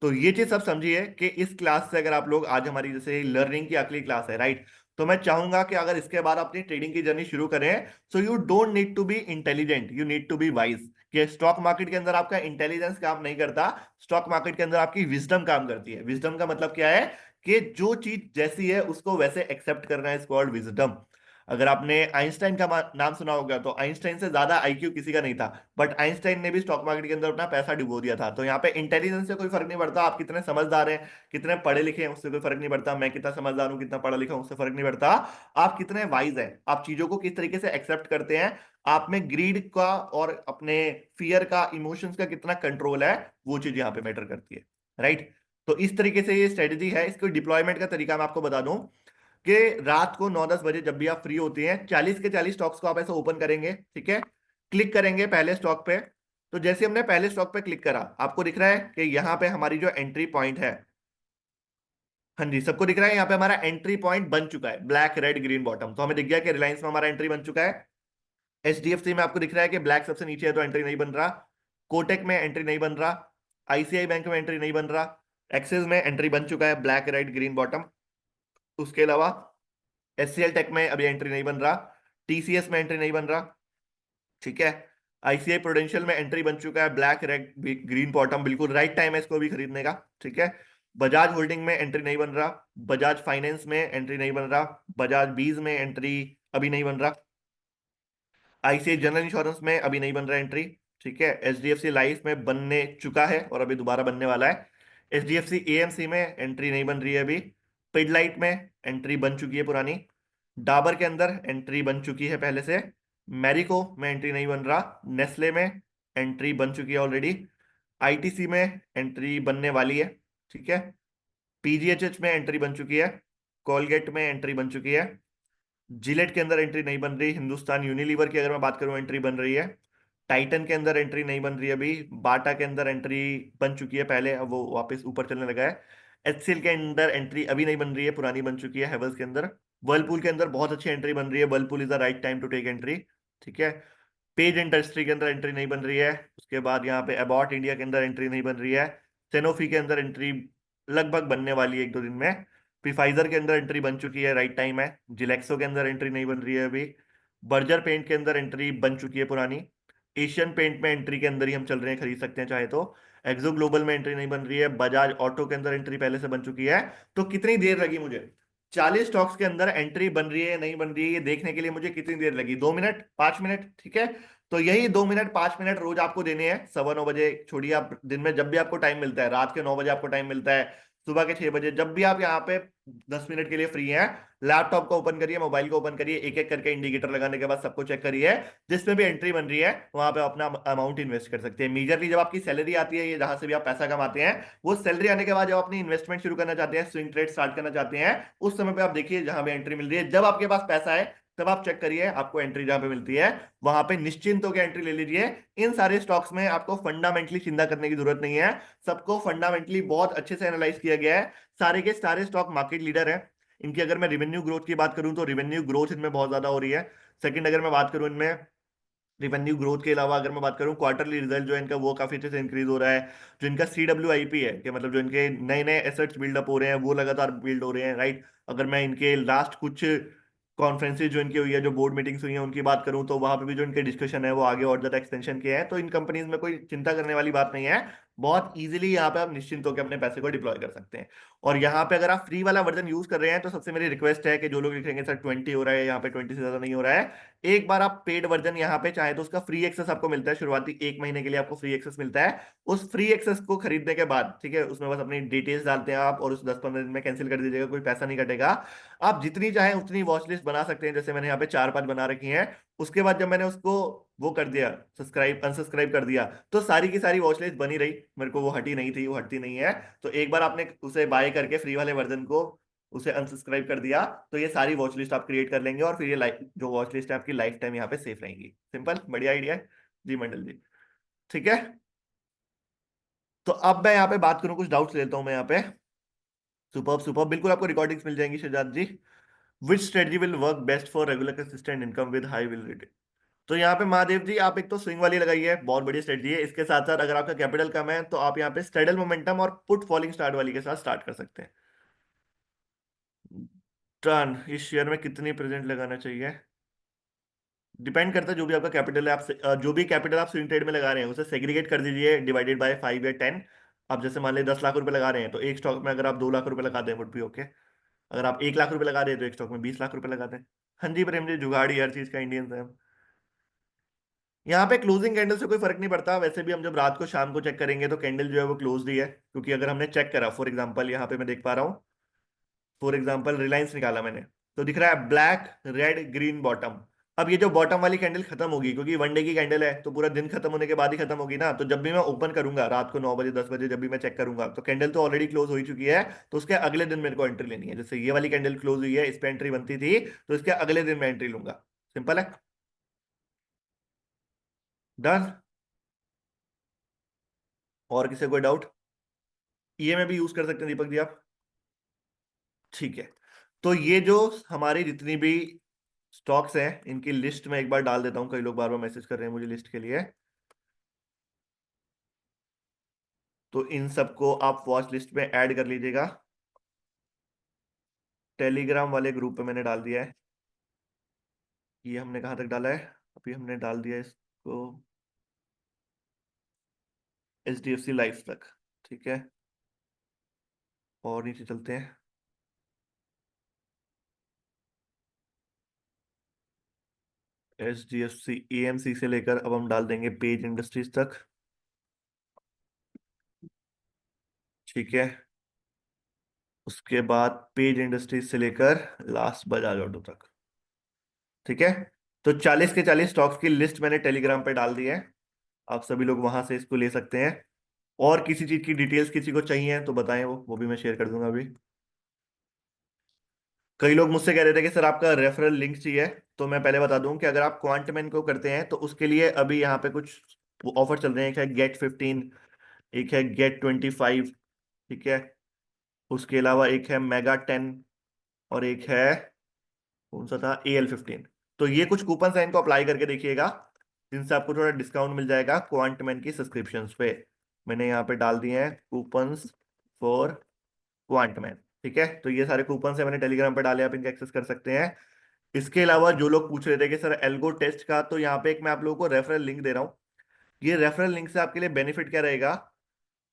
तो ये चीज सब समझिए कि इस क्लास से अगर आप लोग, आज हमारी जैसे लर्निंग की अगली क्लास है, राइट? तो मैं चाहूंगा कि अगर इसके बाद अपनी ट्रेडिंग की जर्नी शुरू करें, so you don't need to be intelligent, you need to be wise. कि स्टॉक मार्केट के अंदर आपका इंटेलिजेंस काम नहीं करता, स्टॉक मार्केट के अंदर आपकी विजडम काम करती है। विजडम का मतलब क्या है? कि जो चीज जैसी है उसको वैसे एक्सेप्ट करना है, इज कॉल्ड विजडम। अगर आपने आइंस्टाइन का नाम सुना होगा, तो आइंस्टाइन से ज्यादा आईक्यू किसी का नहीं था, बट आइंस्टाइन ने भी स्टॉक मार्केट के अंदर अपना पैसा डुबो दिया था। तो यहाँ पे इंटेलिजेंस से कोई फर्क नहीं पड़ता, आप कितने समझदार हैं, कितने पढ़े लिखे हैं, उससे कोई फर्क नहीं पड़ता। मैं कितना समझदार हूँ, कितना पढ़ा लिखा हूँ, उससे फर्क नहीं पड़ता। आप कितने वाइज हैं, आप चीजों को किस तरीके से एक्सेप्ट करते हैं, आप में ग्रीड का और अपने फियर का, इमोशंस का कितना कंट्रोल है, वो चीज यहाँ पे मैटर करती है, राइट? तो इस तरीके से ये स्ट्रेटेजी है। इसको डिप्लॉयमेंट का तरीका मैं आपको बता दूं कि रात को 9-10 बजे जब भी आप फ्री होती हैं, 40 के 40 स्टॉक्स को आप ऐसे ओपन करेंगे, ठीक है? क्लिक करेंगे पहले स्टॉक पे। तो जैसे हमने पहले स्टॉक पे क्लिक करा, आपको दिख रहा है कि यहाँ पे हमारी जो एंट्री पॉइंट है, हाँ जी, सबको दिख रहा है यहाँ पे हमारा एंट्री पॉइंट बन चुका है, ब्लैक रेड ग्रीन बॉटम। तो हमें दिख गया कि रिलायंस में हमारा एंट्री बन चुका है। एचडीएफसी में आपको दिख रहा है कि ब्लैक सबसे नीचे है तो एंट्री नहीं बन रहा। कोटेक में एंट्री नहीं बन रहा। आईसीआई बैंक में एंट्री नहीं बन रहा। एक्सिस में एंट्री बन चुका है, ब्लैक रेड ग्रीन बॉटम। उसके अलावा एचसीएल टेक में अभी एंट्री नहीं बन रहा। टीसीएस में एंट्री नहीं बन रहा, ठीक है? आईसीआई प्रूडेंशियल में एंट्री बन चुका है, ब्लैक रेड ग्रीन बॉटम, बिल्कुल राइट टाइम है इसको भी खरीदने का, ठीक है? बजाज होल्डिंग में एंट्री नहीं बन रहा। बजाज फाइनेंस में एंट्री नहीं बन रहा। बजाज बीज में एंट्री अभी नहीं बन रहा। आईसीआई जनरल इंश्योरेंस में अभी नहीं बन रहा एंट्री, ठीक है। एचडीएफसी लाइफ में बनने चुका है और अभी दोबारा बनने वाला है। एचडीएफसी एएमसी में एंट्री नहीं बन रही है अभी। पिडलाइट में एंट्री बन चुकी है पुरानी। डाबर के अंदर एंट्री बन चुकी है पहले से। मैरिको में एंट्री नहीं बन रहा। नेस्ले में एंट्री बन चुकी है ऑलरेडी। आईटीसी में एंट्री बनने वाली है, ठीक है। पीजीएचएच में एंट्री बन चुकी है। कोलगेट में एंट्री बन चुकी है। जिलेट के अंदर एंट्री नहीं बन रही। हिंदुस्तान यूनिलीवर की अगर मैं बात करूं एंट्री बन रही है। टाइटन के अंदर एंट्री नहीं बन रही अभी। बाटा के अंदर एंट्री बन चुकी है पहले, अब वो वापस ऊपर चलने लगा है। एचसीएल के अंदर एंट्री अभी नहीं बन रही है, पुरानी बन चुकी है हेवल्स के अंदर। वर्लपूल के अंदर बहुत अच्छी एंट्री बन रही है। Whirlpool is the right time to take entry, ठीक है। पेज इंडस्ट्री के अंदर एंट्री नहीं बन रही है। उसके बाद यहाँ पे अबॉट इंडिया के अंदर एंट्री नहीं बन रही है। सेनोफी के अंदर एंट्री लगभग बनने वाली है एक दो दिन में। प्रीफाइजर के अंदर एंट्री बन चुकी है, राइट टाइम है। जिलेक्सो के अंदर एंट्री नहीं बन रही है अभी। बर्जर पेंट के अंदर एंट्री बन चुकी है पुरानी। एशियन पेंट में एंट्री के अंदर ही हम चल रहे हैं, खरीद सकते हैं चाहे तो। एक्सो ग्लोबल में एंट्री नहीं बन रही है। बजाज ऑटो के अंदर एंट्री पहले से बन चुकी है। तो कितनी देर लगी मुझे 40 स्टॉक्स के अंदर एंट्री बन रही है नहीं बन रही है ये देखने के लिए? मुझे कितनी देर लगी? 2 मिनट, 5 मिनट, ठीक है। तो यही 2 मिनट 5 मिनट रोज आपको देने हैं। 9:15 छोड़िए, आप दिन में जब भी आपको टाइम मिलता है, रात के 9 बजे आपको टाइम मिलता है, सुबह के 6 बजे, जब भी आप यहाँ पे 10 मिनट के लिए फ्री हैं, लैपटॉप को ओपन करिए, मोबाइल को ओपन करिए, एक एक करके इंडिकेटर लगाने के बाद सबको चेक करिए। जिसमें भी एंट्री बन रही है वहां पे अपना अमाउंट इन्वेस्ट कर सकते हैं। मेजरली जब आपकी सैलरी आती है, ये जहां से भी आप पैसा कमाते हैं, वो सैलरी आने के बाद जब अपनी इन्वेस्टमेंट शुरू करना चाहते हैं, स्विंग ट्रेड स्टार्ट करना चाहते हैं, उस समय पे आप देखिए जहां पे एंट्री मिल रही है। जब आपके पास पैसा है तब आप चेक करिए आपको एंट्री जहां पे मिलती है, वहां पे निश्चिंत होकर एंट्री ले लीजिए। इन सारे स्टॉक्स में आपको फंडामेंटली चिंता करने की जरूरत नहीं है। सबको फंडामेंटली बहुत अच्छे से एनालाइज किया गया है। सारे के सारे स्टॉक मार्केट लीडर है। इनकी अगर मैं रिवेन्यू ग्रोथ की बात करूं तो रिवेन्यू ग्रोथ इनमें बहुत ज्यादा हो रही है। सेकंड, अगर मैं बात करूं इनमें रिवेन्यू ग्रोथ के अलावा, अगर मैं बात करूं क्वार्टरली रिजल्ट जो है इनका, वो काफी अच्छे से इंक्रीज हो रहा है। जो इनका CWIP है, कि मतलब जो इनके नए नए एसेट्स बिल्डअप हो रहे हैं, वो लगातार बिल्ड हो रहे हैं, राइट। अगर मैं इनके लास्ट कुछ कॉन्फ्रेंसेज जो इनकी हुई है, जो बोर्ड मीटिंग्स हुई हैं, उनकी बात करूं तो वहां पे भी जो इनके डिस्कशन है वो आगे और ज्यादा एक्सटेंशन के हैं। तो इन कंपनीज में कोई चिंता करने वाली बात नहीं है। बहुत इजीली यहाँ पे आप निश्चिंत होकर अपने पैसे को डिप्लॉय कर सकते हैं। और यहाँ पे अगर आप फ्री वाला वर्जन यूज कर रहे हैं तो सबसे मेरी रिक्वेस्ट है कि जो लोग लिखेंगे सर 20 हो रहा है, यहाँ पे 20 से ज्यादा नहीं हो रहा है, एक बार आप पेड वर्जन यहाँ पे चाहे तो उसका फ्री एक्सेस आपको मिलता है, शुरुआती 1 महीने के लिए आपको फ्री एक्सेस मिलता है। उस फ्री एक्सेस को खरीदने के बाद, ठीक है, उसमें बस अपनी डिटेल्स डालते हैं आप और उस 10-15 दिन में कैंसिल कर दीजिएगा, कोई पैसा नहीं कटेगा। आप जितनी चाहें उतनी वॉच लिस्ट बना सकते हैं, जैसे मैंने यहाँ पे 4-5 बना रखी हैं। उसके बाद जब मैंने उसको वो कर दिया, सब्सक्राइब अनसब्सक्राइब कर दिया, तो सारी की सारी वॉच लिस्ट बनी रही मेरे को, वो हटी नहीं थी, वो हटती नहीं है। तो एक बार आपने उसे बाय करके फ्री वाले वर्जन को उसे अनसब्सक्राइब कर दिया, तो ये सारी वॉच लिस्ट आप क्रिएट कर लेंगे और फिर ये जो वॉच लिस्ट है आपकी लाइफ टाइम यहाँ पे सेफ रहेंगी। सिंपल, बढ़िया आइडिया है जी मंडल जी, ठीक है। तो अब मैं यहाँ पे बात करूँ, कुछ डाउट्स लेता हूँ मैं यहाँ पे। सुपर सुपर, बिल्कुल आपको रिकॉर्डिंग्स मिल जाएंगी Shahzad ji. Which strategy will work best for regular consistent income with high win rate? तो यहाँ पे महादेव जी, आप एक तो स्विंग वाली लगाई है, बहुत बढ़िया स्ट्रेटजी है। इसके साथ साथ अगर आपका कैपिटल कम है तो आप यहाँ पे स्ट्रेडल मोमेंटम और पुट फॉलिंग स्टार्ट वाली के साथ स्टार्ट कर सकते हैं। टर्न इस शेयर में कितनी प्रेजेंट लगाना चाहिए? डिपेंड करता है जो भी आपका कैपिटल है, आप जो भी कैपिटल आप स्विंग ट्रेड में लगा रहे हैं उसे सेग्रीगेट कर दीजिए, डिवाइडेड बाय 5 या 10। आप जैसे मान लीजिए 10 लाख रुपए लगा रहे हैं, तो एक स्टॉक में अगर आप 2 लाख रुपए लगा दें वुड भी ओके। अगर आप 1 लाख रुपए लगा रहे हैं तो एक स्टॉक में 20 लाख रुपए लगा दें। हाँ जी प्रेम जी, जुगाड़ी हर चीज का इंडियंस है। यहाँ पे क्लोजिंग कैंडल से कोई फर्क नहीं पड़ता। वैसे भी हम जब रात को शाम को चेक करेंगे तो कैंडल जो है वो क्लोज ही है, क्योंकि अगर हमने चेक करा, फॉर एग्जांपल यहाँ पे मैं देख पा रहा हूँ, फॉर एग्जांपल रिलायंस निकाला मैंने, तो दिख रहा है ब्लैक रेड ग्रीन बॉटम। अब ये जो बॉटम वाली कैंडल खत्म होगी, क्योंकि वन डे की कैंडल है, तो पूरा दिन खत्म होने के बाद ही खत्म होगी ना। तो जब भी मैं ओपन करूंगा रात को 9 बजे 10 बजे, जब भी मैं चेक करूंगा, तो कैंडल तो ऑलरेडी क्लोज हो ही चुकी है। तो उसके अगले दिन मेरे को एंट्री लेनी है। जैसे ये वाली कैंडल क्लोज हुई है, इस पे एंट्री बनती थी, तो इसके अगले दिन मैं एंट्री लूंगा। सिंपल है। डन। और किसी कोई डाउट? ये में भी यूज कर सकते हैं दीपक जी आप, ठीक है। तो ये जो हमारी जितनी भी स्टॉक्स हैं, इनकी लिस्ट में एक बार डाल देता हूं, कई लोग बार बार मैसेज कर रहे हैं मुझे लिस्ट के लिए। तो इन सबको आप वॉच लिस्ट में ऐड कर लीजिएगा। टेलीग्राम वाले ग्रुप पे मैंने डाल दिया है। ये हमने कहाँ तक डाला है? अभी हमने डाल दिया इसको HDFC लाइफ तक, ठीक है। और नीचे चलते हैं। HDFC AMC से लेकर अब हम डाल देंगे पेज इंडस्ट्रीज तक। ठीक है। उसके बाद पेज इंडस्ट्रीज से लेकर लास्ट बजाज ऑटो तक। ठीक है। तो 40 के 40 स्टॉक्स की लिस्ट मैंने टेलीग्राम पे डाल दी है। आप सभी लोग वहां से इसको ले सकते हैं। और किसी चीज की डिटेल्स किसी को चाहिए तो बताएं, वो भी मैं शेयर कर दूंगा अभी। कई लोग मुझसे कह रहे थे कि सर आपका रेफरल लिंक चाहिए। तो मैं पहले बता दूं कि अगर आप क्वांटमैन को करते हैं तो उसके लिए अभी यहाँ पे कुछ ऑफर चल रहे हैं। एक है गेट 15, एक है गेट 25। ठीक है। उसके अलावा एक है मेगा 10, और एक है कौन सा था, AL 15। तो ये कुछ कूपन है, इनको अप्लाई करके देखिएगा, जिनसे आपको थोड़ा डिस्काउंट मिल जाएगा क्वांटमैन की सब्सक्रिप्शंस पे। मैंने यहाँ पे डाल दिए हैं कूपन्स फॉर क्वांटमैन। ठीक है। तो ये सारे कूपन है मैंने टेलीग्राम पे डाले, आप इनका एक्सेस कर सकते हैं। इसके अलावा जो लोग पूछ रहे थे कि सर एल्गो टेस्ट का, तो यहाँ पे एक मैं आप लोगों को रेफरल लिंक दे रहा हूँ। ये रेफरल लिंक से आपके लिए बेनिफिट क्या रहेगा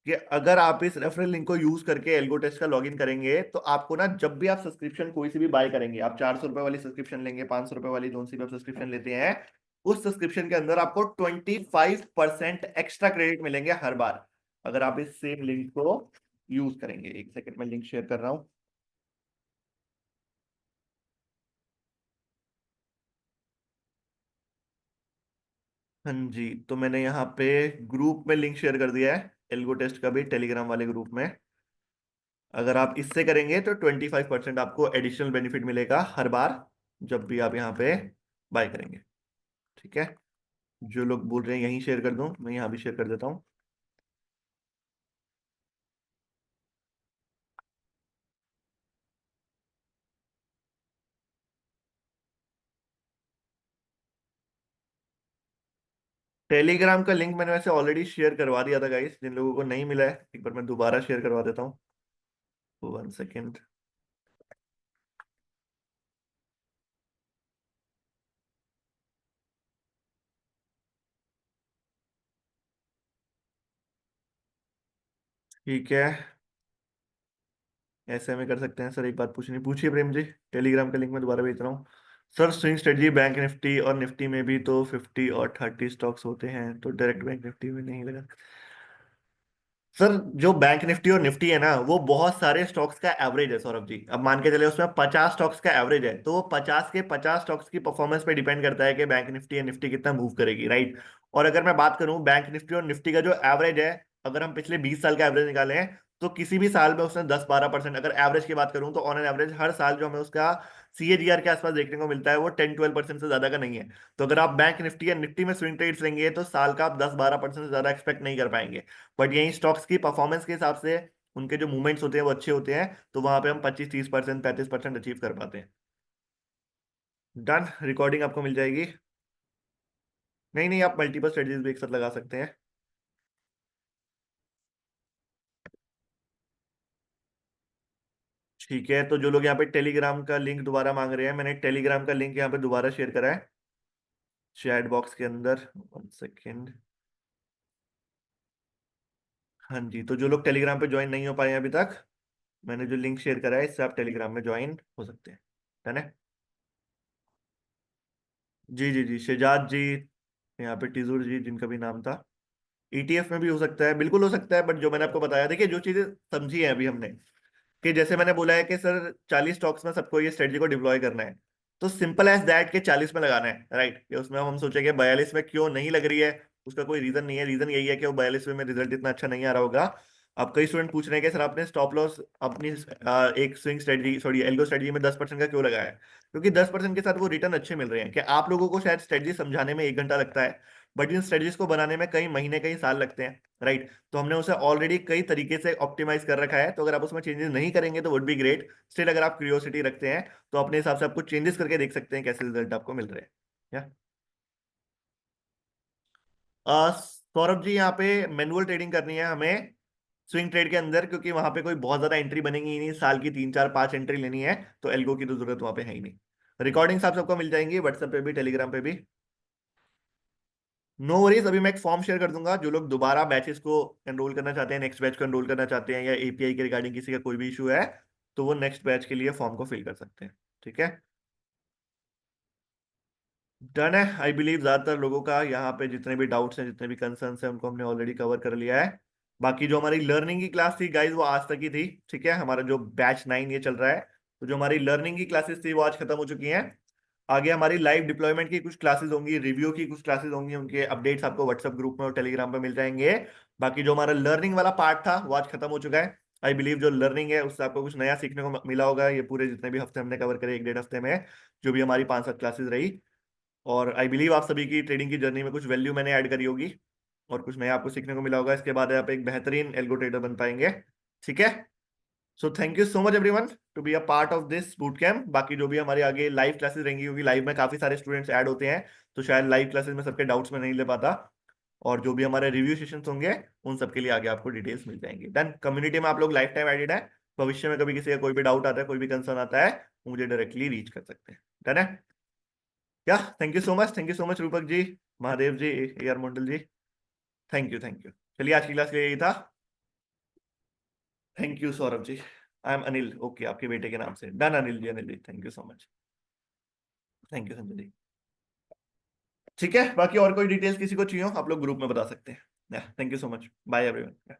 कि अगर आप इस रेफरल लिंक को यूज करके एल्गो टेस्ट का लॉगिन करेंगे तो आपको ना, जब भी आप सब्सक्रिप्शन कोई सी भी बाय करेंगे, आप 400 रुपए वाली सब्सक्रिप्शन लेंगे, 500 रुपए वाली, जोन सी भी आप सब्सक्रिप्शन लेते हैं, उस सब्सक्रिप्शन के अंदर आपको 25% एक्स्ट्रा क्रेडिट मिलेंगे हर बार, अगर आप इस सेम लिंक को यूज करेंगे। एक सेकंड में लिंक शेयर कर रहा हूँ। हाँ जी, तो मैंने यहाँ पे ग्रुप में लिंक शेयर कर दिया है एल्गो टेस्ट का भी, टेलीग्राम वाले ग्रुप में। अगर आप इससे करेंगे तो 25% आपको एडिशनल बेनिफिट मिलेगा हर बार, जब भी आप यहाँ पे बाय करेंगे। ठीक है। जो लोग बोल रहे हैं यहीं शेयर कर दूं, मैं यहाँ भी शेयर कर देता हूँ। टेलीग्राम का लिंक मैंने वैसे ऑलरेडी शेयर करवा दिया था गाइस, जिन लोगों को नहीं मिला है एक बार मैं दोबारा शेयर करवा देता हूँ। 1 सेकेंड। ठीक है। ऐसे में कर सकते हैं सर, एक बात पूछनी, पूछिए प्रेम जी। टेलीग्राम का लिंक मैं दोबारा भेज रहा हूँ। Sir swing strategy bank Nifty और निफ्टी में भी तो 50 और 30 स्टॉक्स होते हैं, तो डायरेक्ट बैंक निफ्टी में नहीं लगा। सर जो बैंक निफ्टी और निफ्टी है ना, वो बहुत सारे स्टॉक्स का एवरेज है सौरभ जी। अब मान के चले उसमें 50 स्टॉक्स का एवरेज है, तो वो 50 के 50 स्टॉक्स की परफॉर्मेंस पे डिपेंड करता है कि बैंक निफ्टी या निफ्टी कितना मूव करेगी, राइट। और अगर मैं बात करूं बैंक निफ्टी और निफ्टी का जो एवरेज है, अगर हम पिछले 20 साल का एवरेज निकालें तो किसी भी साल में उसने 10-12%, अगर एवरेज की बात करूं तो ऑन एन एवरेज हर साल जो हमें उसका CAGR के आसपास देखने को मिलता है वो 10-12% से ज्यादा का नहीं है। तो अगर आप बैंक निफ्टी या निफ्टी में स्विंग ट्रेड्स लेंगे तो साल का आप 10-12% से ज्यादा एक्सपेक्ट नहीं कर पाएंगे। बट यही स्टॉक्स की परफॉर्मेंस के हिसाब से उनके जो मूवमेंट्स होते हैं वो अच्छे होते हैं, तो वहां पे हम 25-30%, 35% अचीव कर पाते हैं। डन, रिकॉर्डिंग आपको मिल जाएगी। नहीं नहीं, आप मल्टीपल स्ट्रेटजीज भी एक साथ लगा सकते हैं। ठीक है। तो जो लोग यहाँ पे टेलीग्राम का लिंक दोबारा मांग रहे हैं, मैंने टेलीग्राम का लिंक यहाँ पे दोबारा शेयर करा है चैट बॉक्स के अंदर। 1 सेकेंड। हाँ जी, तो जो लोग टेलीग्राम पे ज्वाइन नहीं हो पाए हैं अभी तक, मैंने जो लिंक शेयर करा है इससे आप टेलीग्राम में ज्वाइन हो सकते हैं। डन है। जी जी जी, शहजाद जी, यहाँ पे टिजूर जी जिनका भी नाम था। ETF में भी हो सकता है, बिल्कुल हो सकता है, बट जो मैंने आपको बताया, देखिए जो चीजें समझी है अभी हमने, कि जैसे मैंने बोला है कि सर 40 स्टॉक्स में सबको ये स्ट्रेटजी को डिप्लॉय करना है, तो सिंपल एज दैट के 40 में लगाना है, राइट। कि उसमें हम सोचेंगे 42 में क्यों नहीं लग रही है, उसका कोई रीजन नहीं है। रीजन यही है कि वो 42 में रिजल्ट इतना अच्छा नहीं आ रहा होगा। अब कई स्टूडेंट पूछ रहे हैं कि सर आपने स्टॉप लॉस अपनी एक swing strategy, sorry algo strategy में 10% का क्यों लगाया है? क्योंकि 10% के साथ वो रिटर्न अच्छे मिल रहे हैं। कि आप लोगों को शायद स्ट्रेटजी समझाने में 1 घंटा लगता है, बट इन स्ट्रेटजीज को बनाने में कई महीने कई साल लगते हैं, राइट। तो हमने उसे ऑलरेडी कई तरीके से ऑप्टिमाइज कर रखा है, तो अगर आप उसमें चेंजेस नहीं करेंगे तो वुड बी ग्रेट। स्टिल अगर आप क्यूरियोसिटी रखते हैं तो अपने हिसाब से आपको चेंजेस करके देख सकते हैं कैसे रिजल्ट आपको मिल रहे हैं। या सौरभ जी, यहाँ पे मैनुअल ट्रेडिंग करनी है हमें स्विंग ट्रेड के अंदर, क्योंकि वहां पे कोई बहुत ज्यादा एंट्री बनेगी ही नहीं, साल की 3-4-5 एंट्री लेनी है, तो एल्गो की तो जरूरत वहां पे है ही नहीं। रिकॉर्डिंग्स आप सबको मिल जाएंगी व्हाट्सएप पे भी, टेलीग्राम पे भी। नो वरीज, अभी मैं एक फॉर्म शेयर कर दूंगा। जो लोग दोबारा बैचेस को एनरोल करना चाहते हैं, नेक्स्ट बैच को एनरोल करना चाहते हैं, या API के रिगार्डिंग किसी का कोई भी इशू है, तो वो नेक्स्ट बैच के लिए फॉर्म को फिल कर सकते हैं। ठीक है। डन है। आई बिलीव ज्यादातर लोगों का यहाँ पे जितने भी डाउट्स हैं, जितने भी कंसर्न्स हैं, उनको हमने ऑलरेडी कवर कर लिया है। बाकी जो हमारी लर्निंग की क्लास थी गाइज, वो आज तक ही थी। ठीक है, हमारा जो बैच 9 ये चल रहा है, तो जो हमारी लर्निंग की क्लासेस थी वो आज खत्म हो चुकी हैं। आगे हमारी लाइव डिप्लॉयमेंट की कुछ क्लासेस होंगी, रिव्यू की कुछ क्लासेस होंगी, उनके अपडेट्स आपको व्हाट्सएप ग्रुप में और टेलीग्राम पे मिल जाएंगे। बाकी जो हमारा लर्निंग वाला पार्ट था वो आज खत्म हो चुका है। आई बिलीव जो लर्निंग है उससे आपको कुछ नया सीखने को मिला होगा, ये पूरे जितने भी हफ्ते हमने कवर करे, 1 डेढ़ हफ्ते में जो भी हमारी 5 7 क्लासेस रही। और आई बिलीव आप सभी की ट्रेडिंग की जर्नी में कुछ वैल्यू मैंने ऐड करी होगी और कुछ नया आपको सीखने को मिला होगा। इसके बाद आप एक बेहतरीन एल्गो ट्रेडर बन पाएंगे। ठीक है। So thank you so much everyone to be a part of this boot camp. बाकी जो भी हमारे आगे लाइव क्लासेस रहेंगी, क्योंकि लाइव में काफी सारे स्टूडेंट्स ऐड होते हैं, तो शायद लाइव क्लासेस में सबके डाउट्स में नहीं ले पाता। और जो भी हमारे रिव्यू सेशंस होंगे उन सबके लिए आगे आपको डिटेल्स मिल जाएंगी। देन कम्युनिटी में आप लोग लाइफ टाइम एडेड है। भविष्य में कभी किसी का कोई भी डाउट आता है, कोई भी कंसर्न आता है, वो मुझे डायरेक्टली रीच कर सकते हैं। डन है। या thank you so much, thank you so much Roopak ji, Mahadev ji, A R Mandal ji. Thank you, thank you. चलिए आज की क्लास के लिए यही था। Thank you Saurabh ji. I am Anil, okay, आपके बेटे के नाम से। Done Anil ji, Anil ji, thank you so much. Thank you Sanjay ji. ठीक है, बाकी और कोई डिटेल्स किसी को चाहिए हो आप लोग ग्रुप में बता सकते हैं। Thank you so much, bye everyone.